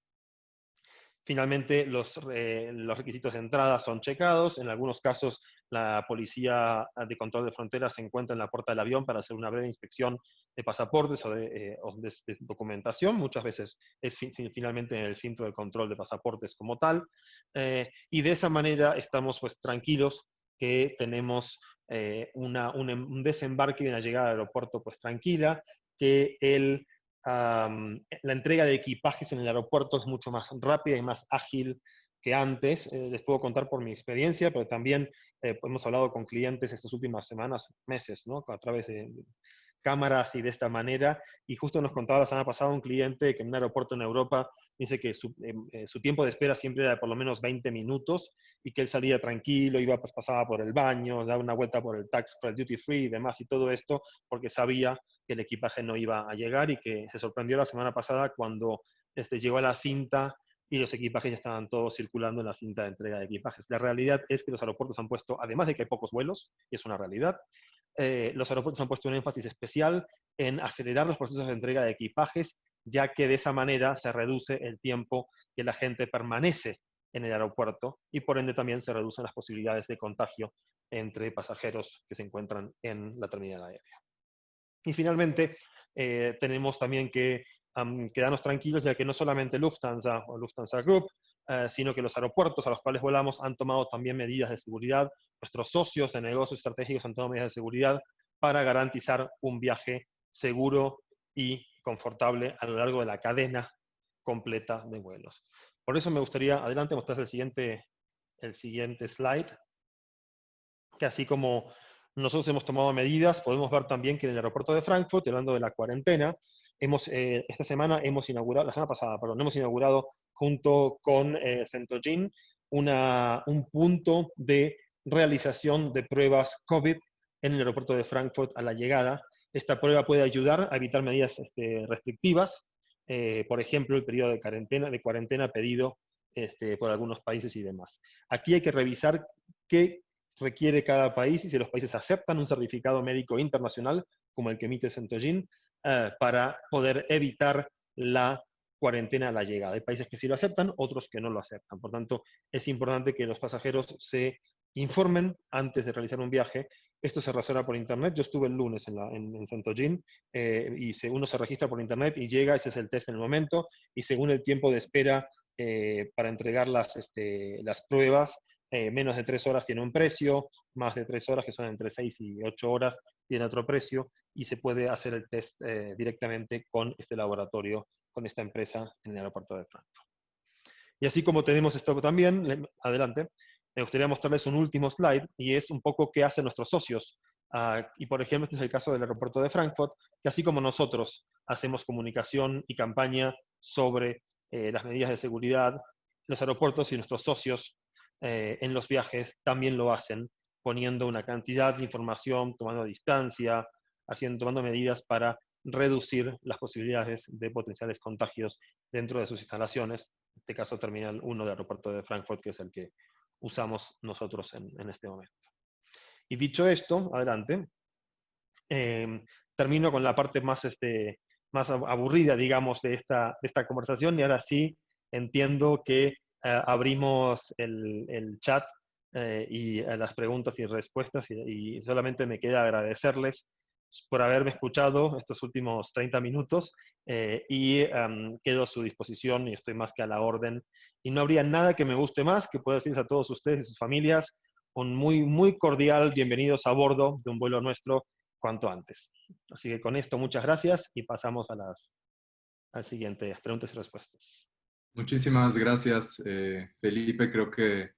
Finalmente, los requisitos de entrada son checados. En algunos casos, la policía de control de fronteras se encuentra en la puerta del avión para hacer una breve inspección de pasaportes o de documentación. Muchas veces es finalmente en el filtro de control de pasaportes como tal. Y de esa manera estamos pues tranquilos que tenemos un desembarque y una llegada al aeropuerto pues tranquila, que la entrega de equipajes en el aeropuerto es mucho más rápida y más ágil que antes. Les puedo contar por mi experiencia, pero también hemos hablado con clientes estas últimas semanas, meses, ¿no? A través de cámaras y de esta manera. Y justo nos contaba la semana pasada un cliente que en un aeropuerto en Europa dice que su tiempo de espera siempre era de por lo menos 20 minutos y que él salía tranquilo, pasaba por el baño, daba una vuelta por el duty free y demás y todo esto porque sabía que el equipaje no iba a llegar y que se sorprendió la semana pasada cuando llegó a la cinta y los equipajes ya estaban todos circulando en la cinta de entrega de equipajes. La realidad es que los aeropuertos han puesto, además de que hay pocos vuelos, y es una realidad, los aeropuertos han puesto un énfasis especial en acelerar los procesos de entrega de equipajes, ya que de esa manera se reduce el tiempo que la gente permanece en el aeropuerto y por ende también se reducen las posibilidades de contagio entre pasajeros que se encuentran en la terminal aérea. Y finalmente, tenemos también que quedarnos tranquilos, ya que no solamente Lufthansa o Lufthansa Group, sino que los aeropuertos a los cuales volamos han tomado también medidas de seguridad. Nuestros socios de negocios estratégicos han tomado medidas de seguridad para garantizar un viaje seguro y confortable a lo largo de la cadena completa de vuelos. Por eso me gustaría, adelante, mostrar el siguiente slide, que así como nosotros hemos tomado medidas, podemos ver también que en el aeropuerto de Frankfurt, hablando de la cuarentena, esta semana hemos inaugurado, la semana pasada, perdón, hemos inaugurado junto con Centogin un punto de realización de pruebas COVID en el aeropuerto de Frankfurt a la llegada. Esta prueba puede ayudar a evitar medidas restrictivas, por ejemplo, el periodo de cuarentena pedido por algunos países y demás. Aquí hay que revisar qué requiere cada país y si los países aceptan un certificado médico internacional, como el que emite Centogin, para poder evitar la cuarentena a la llegada. Hay países que sí lo aceptan, otros que no lo aceptan. Por tanto, es importante que los pasajeros se informen antes de realizar un viaje. Esto se reserva por internet. Yo estuve el lunes en Centogin y uno se registra por internet y llega, ese es el test en el momento, y según el tiempo de espera para entregar las pruebas, menos de 3 horas tiene un precio, más de 3 horas, que son entre 6 y 8 horas, tiene otro precio, y se puede hacer el test directamente con este laboratorio, con esta empresa en el aeropuerto de Frankfurt. Y así como tenemos esto también, adelante, me gustaría mostrarles un último slide, y es un poco qué hacen nuestros socios. Y por ejemplo, este es el caso del aeropuerto de Frankfurt, que así como nosotros hacemos comunicación y campaña sobre las medidas de seguridad, los aeropuertos y nuestros socios en los viajes también lo hacen, poniendo una cantidad de información, tomando distancia, tomando medidas para reducir las posibilidades de potenciales contagios dentro de sus instalaciones. En este caso, Terminal 1 del aeropuerto de Frankfurt, que es el que usamos nosotros en este momento. Y dicho esto, adelante, termino con la parte más, más aburrida, digamos, de esta conversación, y ahora sí entiendo que abrimos el chat y las preguntas y respuestas, y solamente me queda agradecerles por haberme escuchado estos últimos 30 minutos y quedo a su disposición y estoy más que a la orden. Y no habría nada que me guste más que poder decirles a todos ustedes y sus familias un muy, muy cordial bienvenidos a bordo de un vuelo nuestro cuanto antes. Así que con esto, muchas gracias y pasamos a las siguientes preguntas y respuestas. Muchísimas gracias, Felipe. Creo que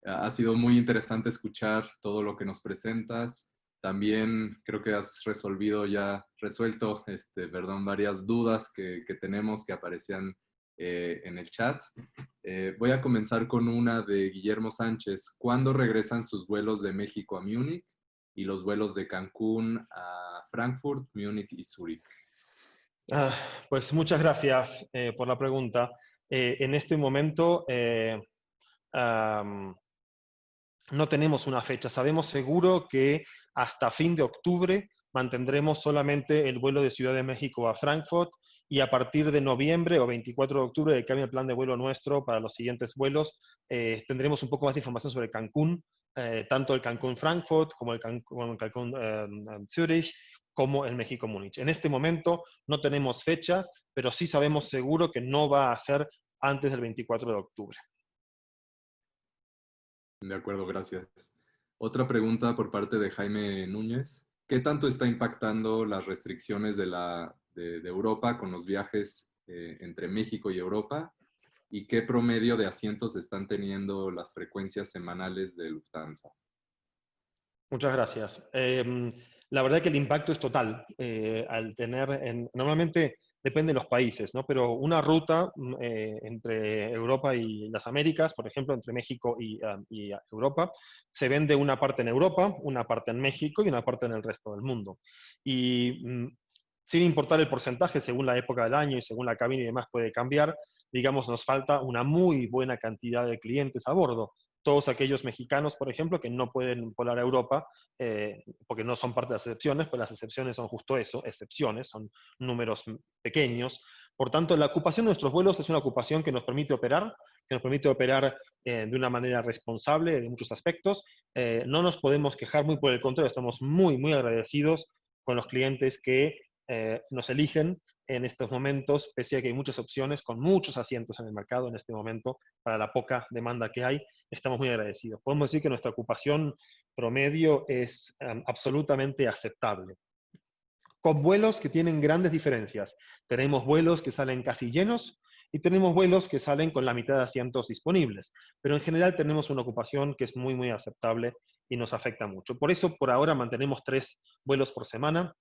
ha sido muy interesante escuchar todo lo que nos presentas. También creo que has resuelto, varias dudas que tenemos que aparecían en el chat. Voy a comenzar con una de Guillermo Sánchez. ¿Cuándo regresan sus vuelos de México a Múnich y los vuelos de Cancún a Frankfurt, Múnich y Zúrich? Pues muchas gracias por la pregunta. En este momento no tenemos una fecha. Sabemos seguro que hasta fin de octubre mantendremos solamente el vuelo de Ciudad de México a Frankfurt, y a partir de noviembre o 24 de octubre, de que cambie el plan de vuelo nuestro para los siguientes vuelos, tendremos un poco más de información sobre Cancún, tanto el Cancún-Frankfurt como el Cancún-Zürich, como el México-Múnich. En este momento no tenemos fecha, pero sí sabemos seguro que no va a ser antes del 24 de octubre. De acuerdo, gracias. Otra pregunta por parte de Jaime Núñez. ¿Qué tanto está impactando las restricciones de Europa con los viajes entre México y Europa? ¿Y qué promedio de asientos están teniendo las frecuencias semanales de Lufthansa? Muchas gracias. La verdad que el impacto es total. Al tener, normalmente depende de los países, ¿no? Pero una ruta entre Europa y las Américas, por ejemplo, entre México y Europa, se vende una parte en Europa, una parte en México y una parte en el resto del mundo. Y sin importar el porcentaje, según la época del año y según la cabina y demás puede cambiar, digamos, nos falta una muy buena cantidad de clientes a bordo. Todos aquellos mexicanos, por ejemplo, que no pueden volar a Europa, porque no son parte de las excepciones, pues las excepciones son justo eso, excepciones, son números pequeños. Por tanto, la ocupación de nuestros vuelos es una ocupación que nos permite operar, de una manera responsable en muchos aspectos. No nos podemos quejar, muy por el contrario, estamos muy, muy agradecidos con los clientes que nos eligen en estos momentos, pese a que hay muchas opciones con muchos asientos en el mercado en este momento, para la poca demanda que hay, estamos muy agradecidos. Podemos decir que nuestra ocupación promedio es absolutamente aceptable, con vuelos que tienen grandes diferencias. Tenemos vuelos que salen casi llenos y tenemos vuelos que salen con la mitad de asientos disponibles, pero en general tenemos una ocupación que es muy, muy aceptable y nos afecta mucho. Por eso, por ahora, mantenemos 3 vuelos por semana,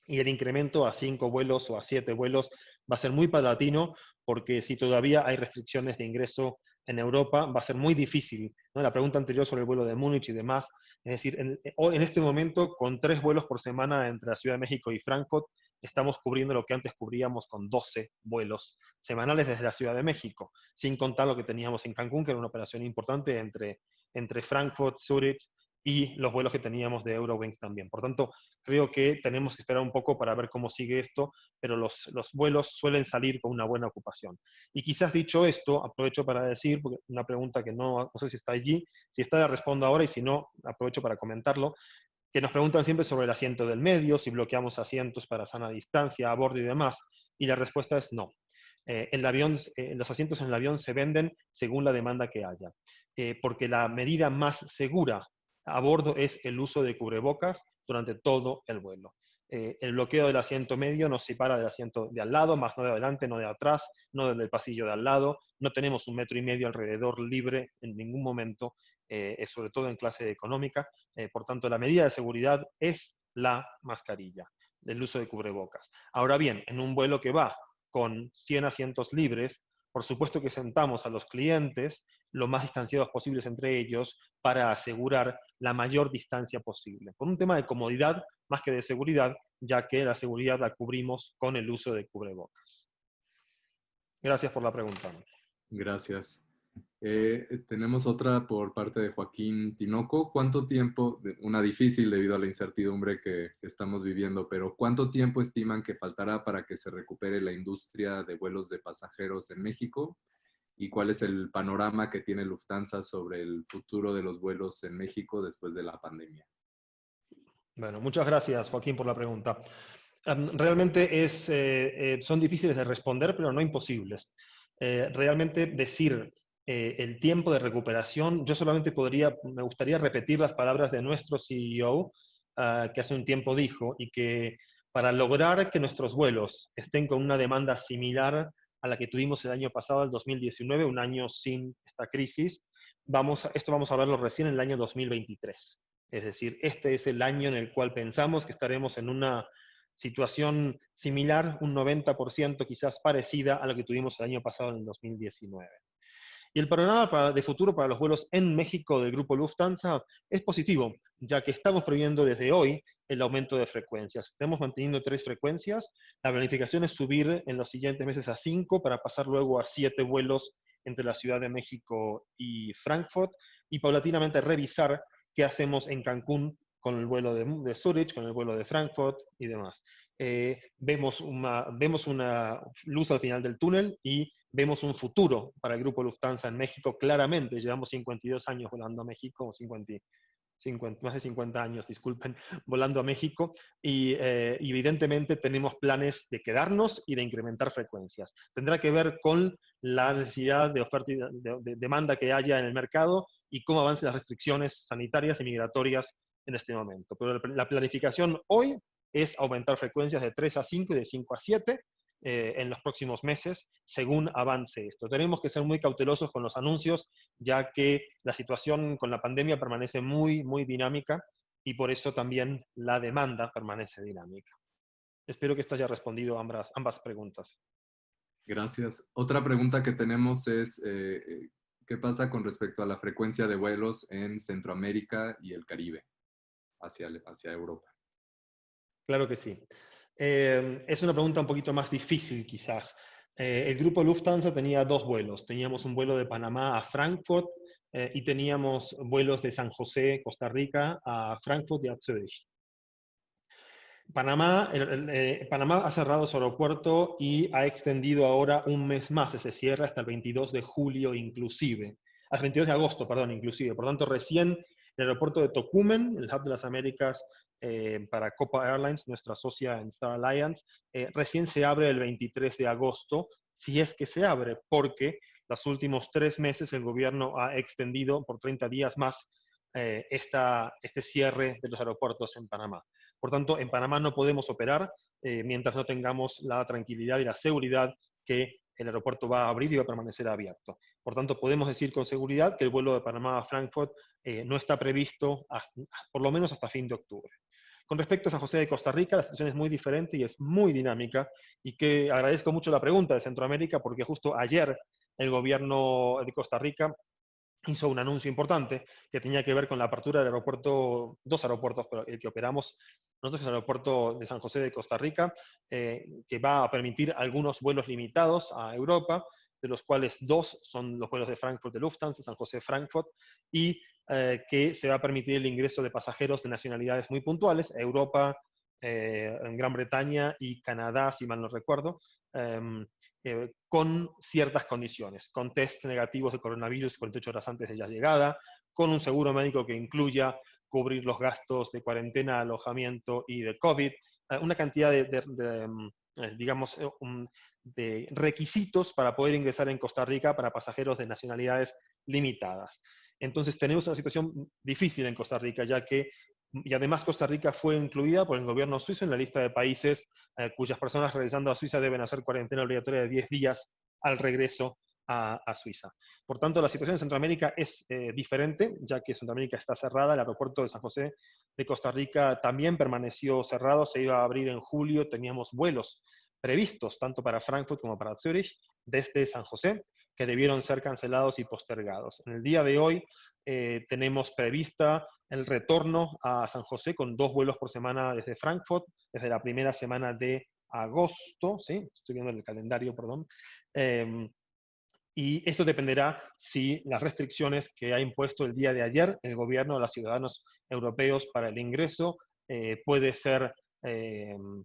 y el incremento a 5 vuelos o a 7 vuelos va a ser muy paulatino, porque si todavía hay restricciones de ingreso en Europa, va a ser muy difícil, ¿no? La pregunta anterior sobre el vuelo de Múnich y demás, es decir, en este momento, con 3 vuelos por semana entre la Ciudad de México y Frankfurt, estamos cubriendo lo que antes cubríamos con 12 vuelos semanales desde la Ciudad de México, sin contar lo que teníamos en Cancún, que era una operación importante entre Frankfurt, Zurich y los vuelos que teníamos de Eurowings también. Por tanto, creo que tenemos que esperar un poco para ver cómo sigue esto, pero los vuelos suelen salir con una buena ocupación. Y quizás dicho esto, aprovecho para decir, porque una pregunta que no sé si está allí, si está la respondo ahora, y si no, aprovecho para comentarlo, que nos preguntan siempre sobre el asiento del medio, si bloqueamos asientos para sana distancia, a bordo y demás, y la respuesta es no. Los asientos en el avión se venden según la demanda que haya, porque la medida más segura a bordo es el uso de cubrebocas durante todo el vuelo. El bloqueo del asiento medio nos separa del asiento de al lado, más no de adelante, no de atrás, no del pasillo de al lado. No tenemos 1,5 metros alrededor libre en ningún momento, sobre todo en clase económica. Por tanto, la medida de seguridad es la mascarilla, el uso de cubrebocas. Ahora bien, en un vuelo que va con 100 asientos libres, por supuesto que sentamos a los clientes lo más distanciados posibles entre ellos para asegurar la mayor distancia posible. Por un tema de comodidad más que de seguridad, ya que la seguridad la cubrimos con el uso de cubrebocas. Gracias por la pregunta. Gracias. Tenemos otra por parte de Joaquín Tinoco. ¿Cuánto tiempo, una difícil debido a la incertidumbre que estamos viviendo, pero cuánto tiempo estiman que faltará para que se recupere la industria de vuelos de pasajeros en México? ¿Y cuál es el panorama que tiene Lufthansa sobre el futuro de los vuelos en México después de la pandemia? Bueno, muchas gracias, Joaquín, por la pregunta. Realmente son difíciles de responder, pero no imposibles. Realmente decir el tiempo de recuperación, yo solamente me gustaría repetir las palabras de nuestro CEO, que hace un tiempo dijo, y que para lograr que nuestros vuelos estén con una demanda similar a la que tuvimos el año pasado, el 2019, un año sin esta crisis, esto vamos a verlo recién en el año 2023. Es decir, este es el año en el cual pensamos que estaremos en una situación similar, un 90% quizás parecida a lo que tuvimos el año pasado en el 2019. Y el panorama de futuro para los vuelos en México del grupo Lufthansa es positivo, ya que estamos previendo desde hoy el aumento de frecuencias. Estamos manteniendo 3 frecuencias. La planificación es subir en los siguientes meses a 5 para pasar luego a 7 vuelos entre la Ciudad de México y Frankfurt y paulatinamente revisar qué hacemos en Cancún con el vuelo de Zurich, con el vuelo de Frankfurt y demás. Vemos una luz al final del túnel y vemos un futuro para el grupo Lufthansa en México. Claramente, llevamos 52 años volando a México, más de 50 años, disculpen, volando a México, y evidentemente tenemos planes de quedarnos y de incrementar frecuencias. Tendrá que ver con la necesidad de oferta y de demanda que haya en el mercado y cómo avancen las restricciones sanitarias y migratorias en este momento. Pero la planificación hoy es aumentar frecuencias de 3 a 5 y de 5 a 7 en los próximos meses, según avance esto. Tenemos que ser muy cautelosos con los anuncios, ya que la situación con la pandemia permanece muy, muy dinámica y por eso también la demanda permanece dinámica. Espero que esto haya respondido a ambas preguntas. Gracias. Otra pregunta que tenemos es, ¿qué pasa con respecto a la frecuencia de vuelos en Centroamérica y el Caribe hacia Europa? Claro que sí. Es una pregunta un poquito más difícil quizás. El grupo Lufthansa tenía 2 vuelos. Teníamos un vuelo de Panamá a Frankfurt y teníamos vuelos de San José, Costa Rica, a Frankfurt y a Zurich. Panamá ha cerrado su aeropuerto y ha extendido ahora un mes más ese cierre hasta el 22 de julio inclusive. Hasta el 22 de agosto, perdón, inclusive. Por tanto, recién el aeropuerto de Tocumen, el hub de las Américas para Copa Airlines, nuestra socia en Star Alliance, recién se abre el 23 de agosto, si es que se abre, porque los últimos 3 meses el gobierno ha extendido por 30 días más este cierre de los aeropuertos en Panamá. Por tanto, en Panamá no podemos operar mientras no tengamos la tranquilidad y la seguridad que el aeropuerto va a abrir y va a permanecer abierto. Por tanto, podemos decir con seguridad que el vuelo de Panamá a Frankfurt no está previsto por lo menos hasta fin de octubre. Con respecto a San José de Costa Rica, la situación es muy diferente y es muy dinámica, y que agradezco mucho la pregunta de Centroamérica, porque justo ayer el gobierno de Costa Rica hizo un anuncio importante que tenía que ver con la apertura del aeropuerto, 2 aeropuertos, pero el que operamos nosotros es el aeropuerto de San José de Costa Rica, que va a permitir algunos vuelos limitados a Europa, de los cuales 2 son los vuelos de Frankfurt de Lufthansa, San José Frankfurt, y que se va a permitir el ingreso de pasajeros de nacionalidades muy puntuales, Europa, en Gran Bretaña y Canadá, si mal no recuerdo, con ciertas condiciones, con test negativos de coronavirus 48 horas antes de la llegada, con un seguro médico que incluya cubrir los gastos de cuarentena, alojamiento y de COVID, una cantidad de requisitos para poder ingresar en Costa Rica para pasajeros de nacionalidades limitadas. Entonces tenemos una situación difícil en Costa Rica, ya que y además Costa Rica fue incluida por el gobierno suizo en la lista de países cuyas personas regresando a Suiza deben hacer cuarentena obligatoria de 10 días al regreso a Suiza. Por tanto, la situación en Centroamérica es diferente, ya que Centroamérica está cerrada. El aeropuerto de San José de Costa Rica también permaneció cerrado, se iba a abrir en julio, teníamos vuelos previstos tanto para Frankfurt como para Zúrich desde San José, que debieron ser cancelados y postergados. En el día de hoy tenemos prevista el retorno a San José con 2 vuelos por semana desde Frankfurt, desde la primera semana de agosto, ¿sí? Estoy viendo el calendario, perdón. Y esto dependerá si las restricciones que ha impuesto el día de ayer el gobierno a los ciudadanos europeos para el ingreso puede ser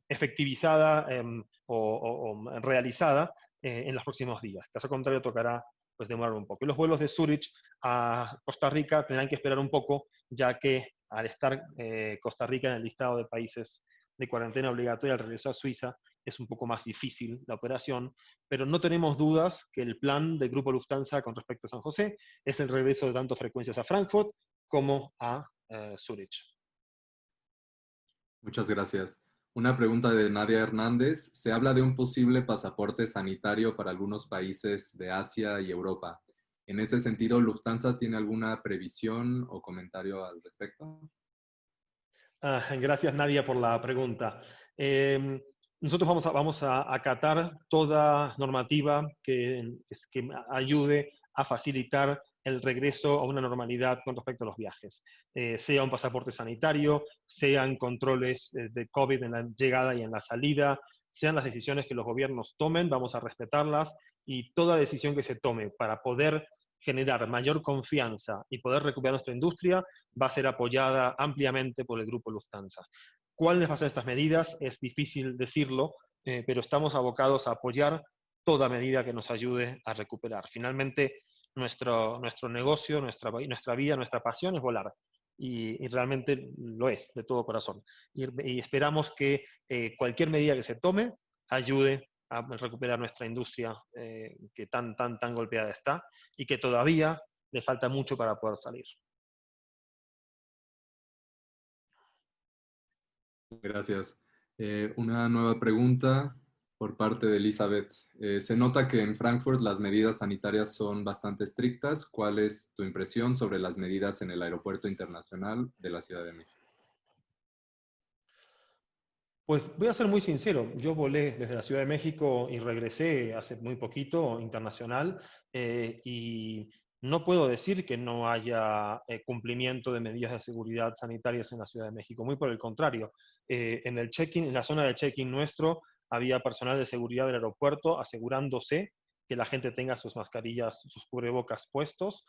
efectivizada o realizada en los próximos días. Caso contrario, tocará pues, demorar un poco. Y los vuelos de Zúrich a Costa Rica tendrán que esperar un poco, ya que al estar Costa Rica en el listado de países de cuarentena obligatoria al regreso a Suiza, es un poco más difícil la operación, pero no tenemos dudas que el plan del Grupo Lufthansa con respecto a San José es el regreso de tanto frecuencias a Frankfurt como a Zúrich. Muchas gracias. Una pregunta de Nadia Hernández. Se habla de un posible pasaporte sanitario para algunos países de Asia y Europa. En ese sentido, ¿Lufthansa tiene alguna previsión o comentario al respecto? Gracias, Nadia, por la pregunta. Nosotros vamos a acatar toda normativa que ayude a facilitar el regreso a una normalidad con respecto a los viajes. Sea un pasaporte sanitario, sean controles de COVID en la llegada y en la salida, sean las decisiones que los gobiernos tomen, vamos a respetarlas, y toda decisión que se tome para poder generar mayor confianza y poder recuperar nuestra industria va a ser apoyada ampliamente por el Grupo Lufthansa. ¿Cuáles van a ser estas medidas? Es difícil decirlo, pero estamos abocados a apoyar toda medida que nos ayude a recuperar. Finalmente, nuestro negocio, nuestra vida, nuestra pasión es volar. Y realmente lo es, de todo corazón. Y esperamos que cualquier medida que se tome ayude a recuperar nuestra industria que tan golpeada está y que todavía le falta mucho para poder salir. Gracias. Una nueva pregunta por parte de Elizabeth. Se nota que en Frankfurt las medidas sanitarias son bastante estrictas. ¿Cuál es tu impresión sobre las medidas en el Aeropuerto Internacional de la Ciudad de México? Pues voy a ser muy sincero, yo volé desde la Ciudad de México y regresé hace muy poquito internacional y no puedo decir que no haya cumplimiento de medidas de seguridad sanitarias en la Ciudad de México, muy por el contrario. En el check-in, en la zona de check-in nuestro, había personal de seguridad del aeropuerto asegurándose que la gente tenga sus mascarillas, sus cubrebocas puestos.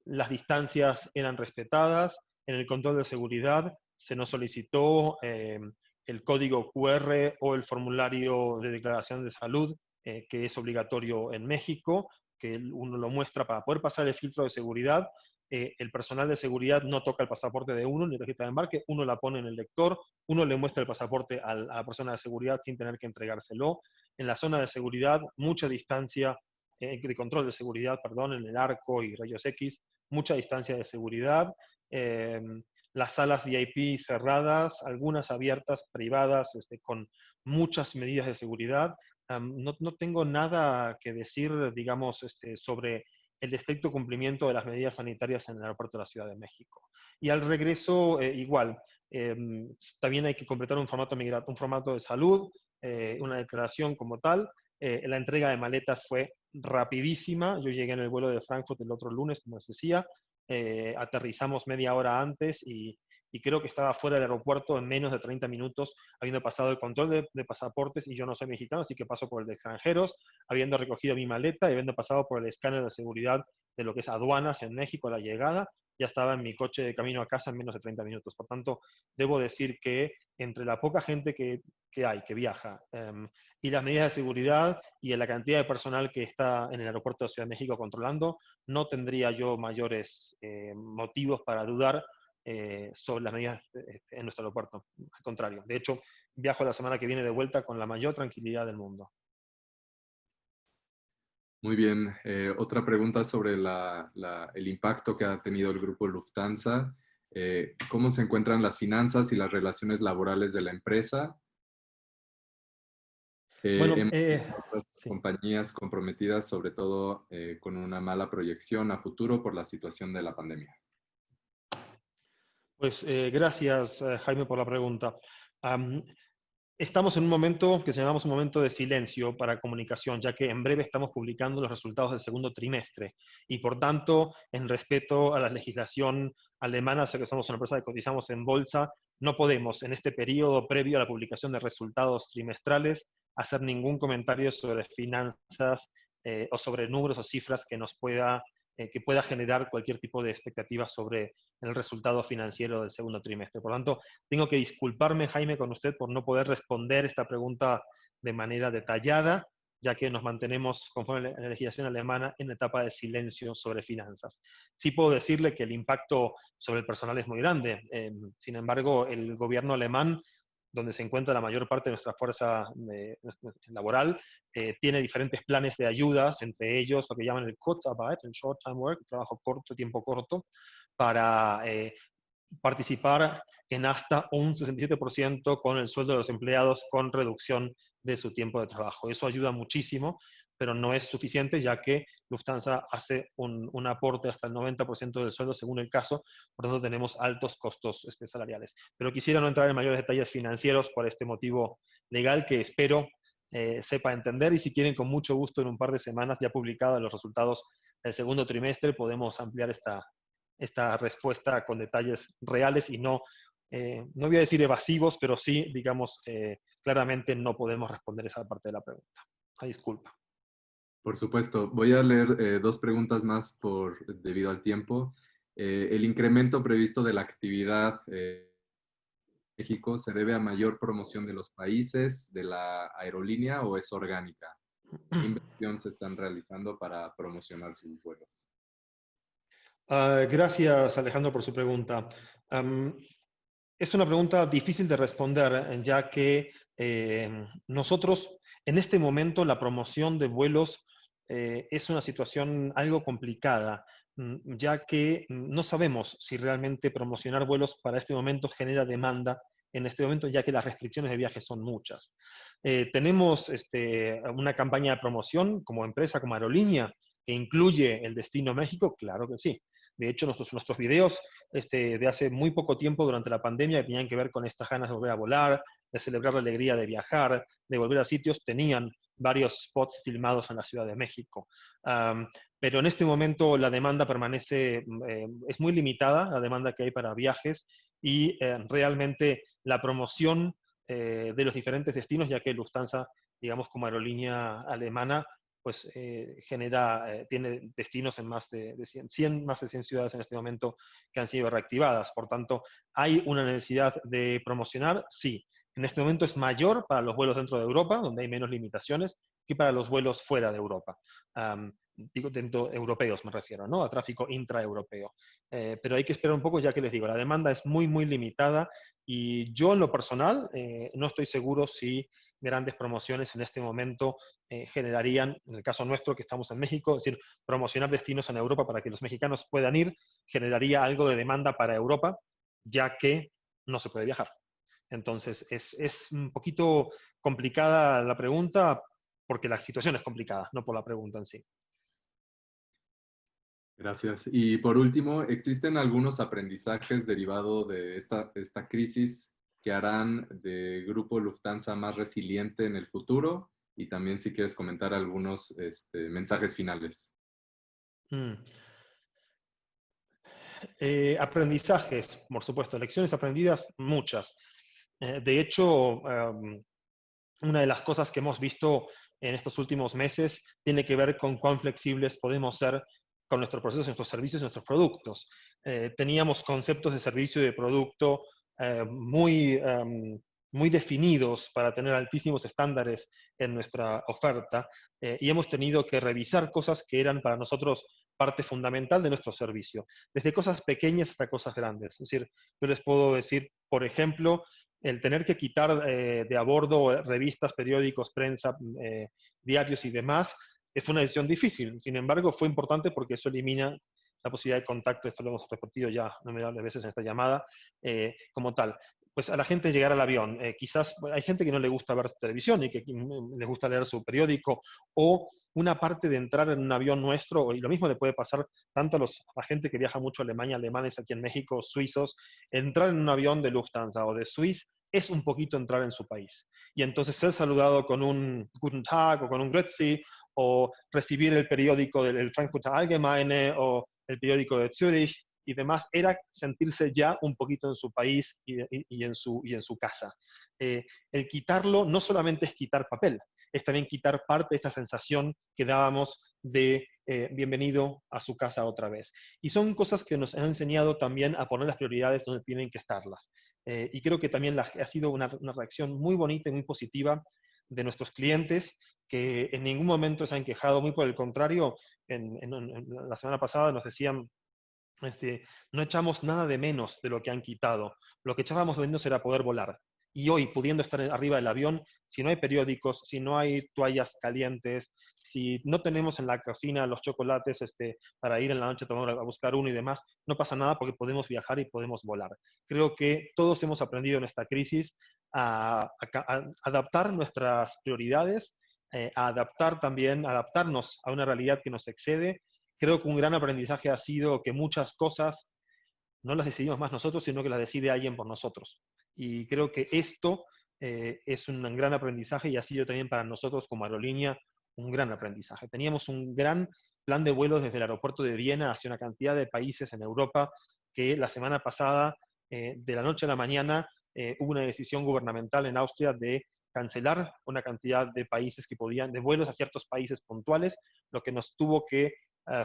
Las distancias eran respetadas. En el control de seguridad se nos solicitó el código QR o el formulario de declaración de salud, que es obligatorio en México, que uno lo muestra para poder pasar el filtro de seguridad. El personal de seguridad no toca el pasaporte de uno ni la tarjeta de embarque, uno la pone en el lector, uno le muestra el pasaporte a la persona de seguridad sin tener que entregárselo. En la zona de seguridad, mucha distancia, de control de seguridad, perdón, en el arco y rayos X, mucha distancia de seguridad. Las salas VIP cerradas, algunas abiertas, privadas, con muchas medidas de seguridad. No tengo nada que decir, digamos, sobre el estricto cumplimiento de las medidas sanitarias en el aeropuerto de la Ciudad de México. Y al regreso, igual, también hay que completar un formato de salud, una declaración como tal. La entrega de maletas fue rapidísima. Yo llegué en el vuelo de Frankfurt el otro lunes, como les decía. Aterrizamos media hora antes y creo que estaba fuera del aeropuerto en menos de 30 minutos, habiendo pasado el control de pasaportes, y yo no soy mexicano, así que paso por el de extranjeros, habiendo recogido mi maleta y habiendo pasado por el escáner de seguridad de lo que es aduanas en México a la llegada, ya estaba en mi coche de camino a casa en menos de 30 minutos. Por tanto, debo decir que entre la poca gente que hay, que viaja, y las medidas de seguridad y la cantidad de personal que está en el aeropuerto de Ciudad de México controlando, no tendría yo mayores motivos para dudar sobre las medidas en nuestro aeropuerto. Al contrario, de hecho, viajo la semana que viene de vuelta con la mayor tranquilidad del mundo. Muy bien. Otra pregunta sobre el impacto que ha tenido el grupo Lufthansa. cómo se encuentran las finanzas y las relaciones laborales de la empresa. Bueno, Hemos visto otras sí. compañías comprometidas, sobre todo con una mala proyección a futuro por la situación de la pandemia. Pues gracias, Jaime, por la pregunta. Am, Estamos en un momento que llamamos un momento de silencio para comunicación, ya que en breve estamos publicando los resultados del segundo trimestre y, por tanto, en respeto a la legislación alemana, sé que somos una empresa que cotizamos en bolsa, no podemos, en este periodo previo a la publicación de resultados trimestrales, hacer ningún comentario sobre finanzas o sobre números o cifras que pueda generar cualquier tipo de expectativa sobre el resultado financiero del segundo trimestre. Por lo tanto, tengo que disculparme, Jaime, con usted por no poder responder esta pregunta de manera detallada, ya que nos mantenemos, conforme a la legislación alemana, en etapa de silencio sobre finanzas. Sí puedo decirle que el impacto sobre el personal es muy grande. Sin embargo, el gobierno alemán, donde se encuentra la mayor parte de nuestra fuerza laboral, tiene diferentes planes de ayudas, entre ellos lo que llaman el Kurzarbeit, el Short Time Work, trabajo corto, tiempo corto, para participar en hasta un 67% con el sueldo de los empleados con reducción de su tiempo de trabajo. Eso ayuda muchísimo, pero no es suficiente, ya que Lufthansa hace un aporte hasta el 90% del sueldo según el caso, por lo tanto tenemos altos costos salariales. Pero quisiera no entrar en mayores detalles financieros por este motivo legal que espero sepa entender, y si quieren, con mucho gusto, en un par de semanas, ya publicados los resultados del segundo trimestre, podemos ampliar esta respuesta con detalles reales y no voy a decir evasivos, pero sí, digamos, claramente no podemos responder esa parte de la pregunta. Disculpa. Por supuesto. Voy a leer dos preguntas más debido al tiempo. ¿El incremento previsto de la actividad México se debe a mayor promoción de los países, de la aerolínea, o es orgánica? ¿Qué inversión se están realizando para promocionar sus vuelos? Gracias, Alejandro, por su pregunta. Es una pregunta difícil de responder, ya que nosotros, en este momento, la promoción de vuelos es una situación algo complicada, ya que no sabemos si realmente promocionar vuelos para este momento genera demanda en este momento, ya que las restricciones de viaje son muchas. Tenemos una campaña de promoción como empresa, como aerolínea, que incluye el destino México, claro que sí. De hecho, nuestros videos de hace muy poco tiempo durante la pandemia, que tenían que ver con estas ganas de volver a volar, de celebrar la alegría de viajar, de volver a sitios, tenían varios spots filmados en la Ciudad de México. Pero en este momento la demanda permanece, es muy limitada, la demanda que hay para viajes, y realmente la promoción de los diferentes destinos, ya que Lufthansa, digamos, como aerolínea alemana, pues tiene destinos en más de 100 ciudades en este momento que han sido reactivadas. Por tanto, ¿hay una necesidad de promocionar? Sí. En este momento es mayor para los vuelos dentro de Europa, donde hay menos limitaciones, que para los vuelos fuera de Europa. Digo, dentro europeos me refiero, ¿no? A tráfico intraeuropeo. Pero hay que esperar un poco, ya que les digo, la demanda es muy, muy limitada, y yo en lo personal no estoy seguro si grandes promociones en este momento generarían, en el caso nuestro que estamos en México, es decir, promocionar destinos en Europa para que los mexicanos puedan ir, generaría algo de demanda para Europa, ya que no se puede viajar. Entonces, es un poquito complicada la pregunta, porque la situación es complicada, no por la pregunta en sí. Gracias. Y por último, ¿existen algunos aprendizajes derivados de esta crisis que harán de Grupo Lufthansa más resiliente en el futuro? Y también, si quieres comentar algunos mensajes finales. Aprendizajes, por supuesto, lecciones aprendidas, muchas. De hecho, una de las cosas que hemos visto en estos últimos meses tiene que ver con cuán flexibles podemos ser con nuestros procesos, nuestros servicios, nuestros productos. Teníamos conceptos de servicio y de producto muy definidos para tener altísimos estándares en nuestra oferta, y hemos tenido que revisar cosas que eran para nosotros parte fundamental de nuestro servicio, desde cosas pequeñas hasta cosas grandes. Es decir, yo les puedo decir, por ejemplo, el tener que quitar de a bordo revistas, periódicos, prensa, diarios y demás, es una decisión difícil. Sin embargo, fue importante porque eso elimina la posibilidad de contacto, esto lo hemos repetido ya innumerables veces en esta llamada, como tal. Pues a la gente llegar al avión. Quizás hay gente que no le gusta ver televisión y que les gusta leer su periódico, o una parte de entrar en un avión nuestro, y lo mismo le puede pasar tanto a la gente que viaja mucho a Alemania, alemanes aquí en México, suizos, entrar en un avión de Lufthansa o de Swiss es un poquito entrar en su país. Y entonces ser saludado con un Guten Tag o con un Grüezi, o recibir el periódico del Frankfurter Allgemeine o el periódico de Zürich y demás, era sentirse ya un poquito en su país y en su casa. El quitarlo no solamente es quitar papel, es también quitar parte de esta sensación que dábamos de bienvenido a su casa otra vez. Y son cosas que nos han enseñado también a poner las prioridades donde tienen que estarlas. Y creo que también ha sido una reacción muy bonita y muy positiva de nuestros clientes, que en ningún momento se han quejado, muy por el contrario, en la semana pasada nos decían, no echamos nada de menos de lo que han quitado. Lo que echábamos de menos era poder volar. Y hoy, pudiendo estar arriba del avión, si no hay periódicos, si no hay toallas calientes, si no tenemos en la cocina los chocolates para ir en la noche a buscar uno y demás, no pasa nada porque podemos viajar y podemos volar. Creo que todos hemos aprendido en esta crisis a adaptar nuestras prioridades, a adaptarnos a una realidad que nos excede. Creo que un gran aprendizaje ha sido que muchas cosas no las decidimos más nosotros, sino que las decide alguien por nosotros. Y creo que esto es un gran aprendizaje y ha sido también para nosotros como aerolínea un gran aprendizaje. Teníamos un gran plan de vuelos desde el aeropuerto de Viena hacia una cantidad de países en Europa que la semana pasada, de la noche a la mañana, hubo una decisión gubernamental en Austria de cancelar una cantidad de países de vuelos a ciertos países puntuales, lo que nos tuvo que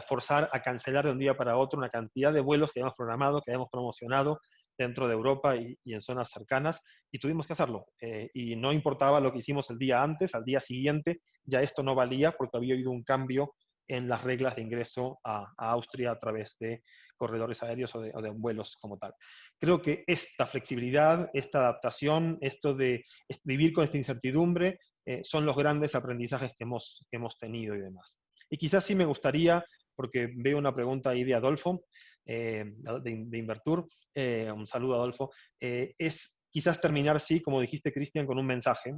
forzar a cancelar de un día para otro una cantidad de vuelos que habíamos programado, que habíamos promocionado dentro de Europa y en zonas cercanas, y tuvimos que hacerlo. Y no importaba lo que hicimos el día antes, al día siguiente, ya esto no valía porque había habido un cambio en las reglas de ingreso a Austria a través de corredores aéreos o de vuelos como tal. Creo que esta flexibilidad, esta adaptación, esto de vivir con esta incertidumbre, son los grandes aprendizajes que hemos tenido y demás. Y quizás sí me gustaría, porque veo una pregunta ahí de Adolfo, de Invertur, un saludo Adolfo, es quizás terminar, sí, como dijiste Cristian, con un mensaje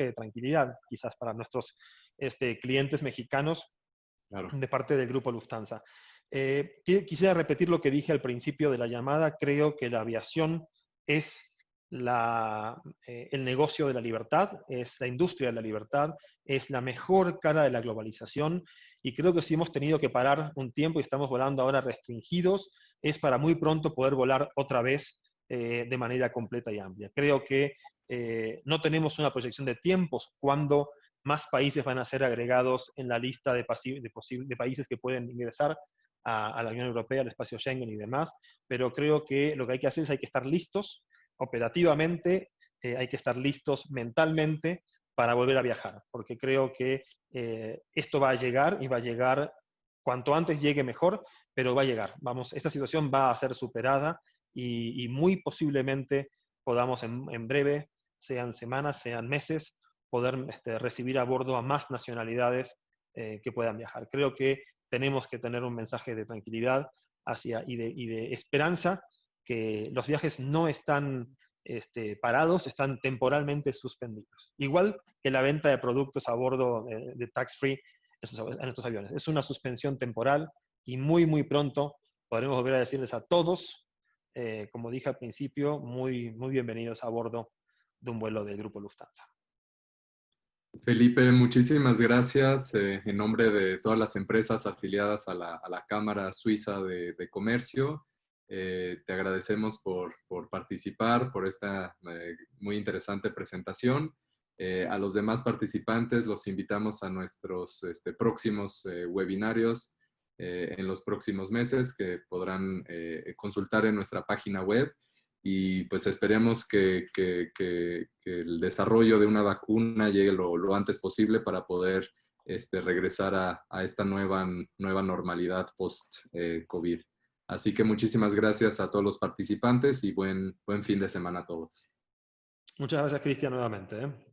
de tranquilidad, quizás para nuestros clientes mexicanos, claro, de parte del grupo Lufthansa. Quisiera repetir lo que dije al principio de la llamada. Creo que la aviación es el negocio de la libertad, es la industria de la libertad, es la mejor cara de la globalización, y creo que si hemos tenido que parar un tiempo y estamos volando ahora restringidos, es para muy pronto poder volar otra vez de manera completa y amplia. Creo que no tenemos una proyección de tiempos cuando más países van a ser agregados en la lista de países que pueden ingresar a la Unión Europea, al espacio Schengen y demás, pero creo que lo que hay que hacer es hay que estar listos operativamente, hay que estar listos mentalmente para volver a viajar, porque creo que esto va a llegar y va a llegar cuanto antes llegue mejor, pero va a llegar. Vamos, esta situación va a ser superada y muy posiblemente podamos en breve, sean semanas, sean meses, poder recibir a bordo a más nacionalidades que puedan viajar. Creo que tenemos que tener un mensaje de tranquilidad y de esperanza, que los viajes no están parados, están temporalmente suspendidos. Igual que la venta de productos a bordo de tax-free en estos aviones. Es una suspensión temporal y muy, muy pronto podremos volver a decirles a todos, como dije al principio, muy, muy bienvenidos a bordo de un vuelo del grupo Lufthansa. Felipe, muchísimas gracias en nombre de todas las empresas afiliadas a la Cámara Suiza de Comercio. Te agradecemos por participar, por esta muy interesante presentación. A los demás participantes los invitamos a nuestros próximos webinarios en los próximos meses, que podrán consultar en nuestra página web. Y pues esperemos que el desarrollo de una vacuna llegue lo antes posible para poder regresar a esta nueva normalidad post-COVID. Así que muchísimas gracias a todos los participantes y buen fin de semana a todos. Muchas gracias, Cristian, nuevamente.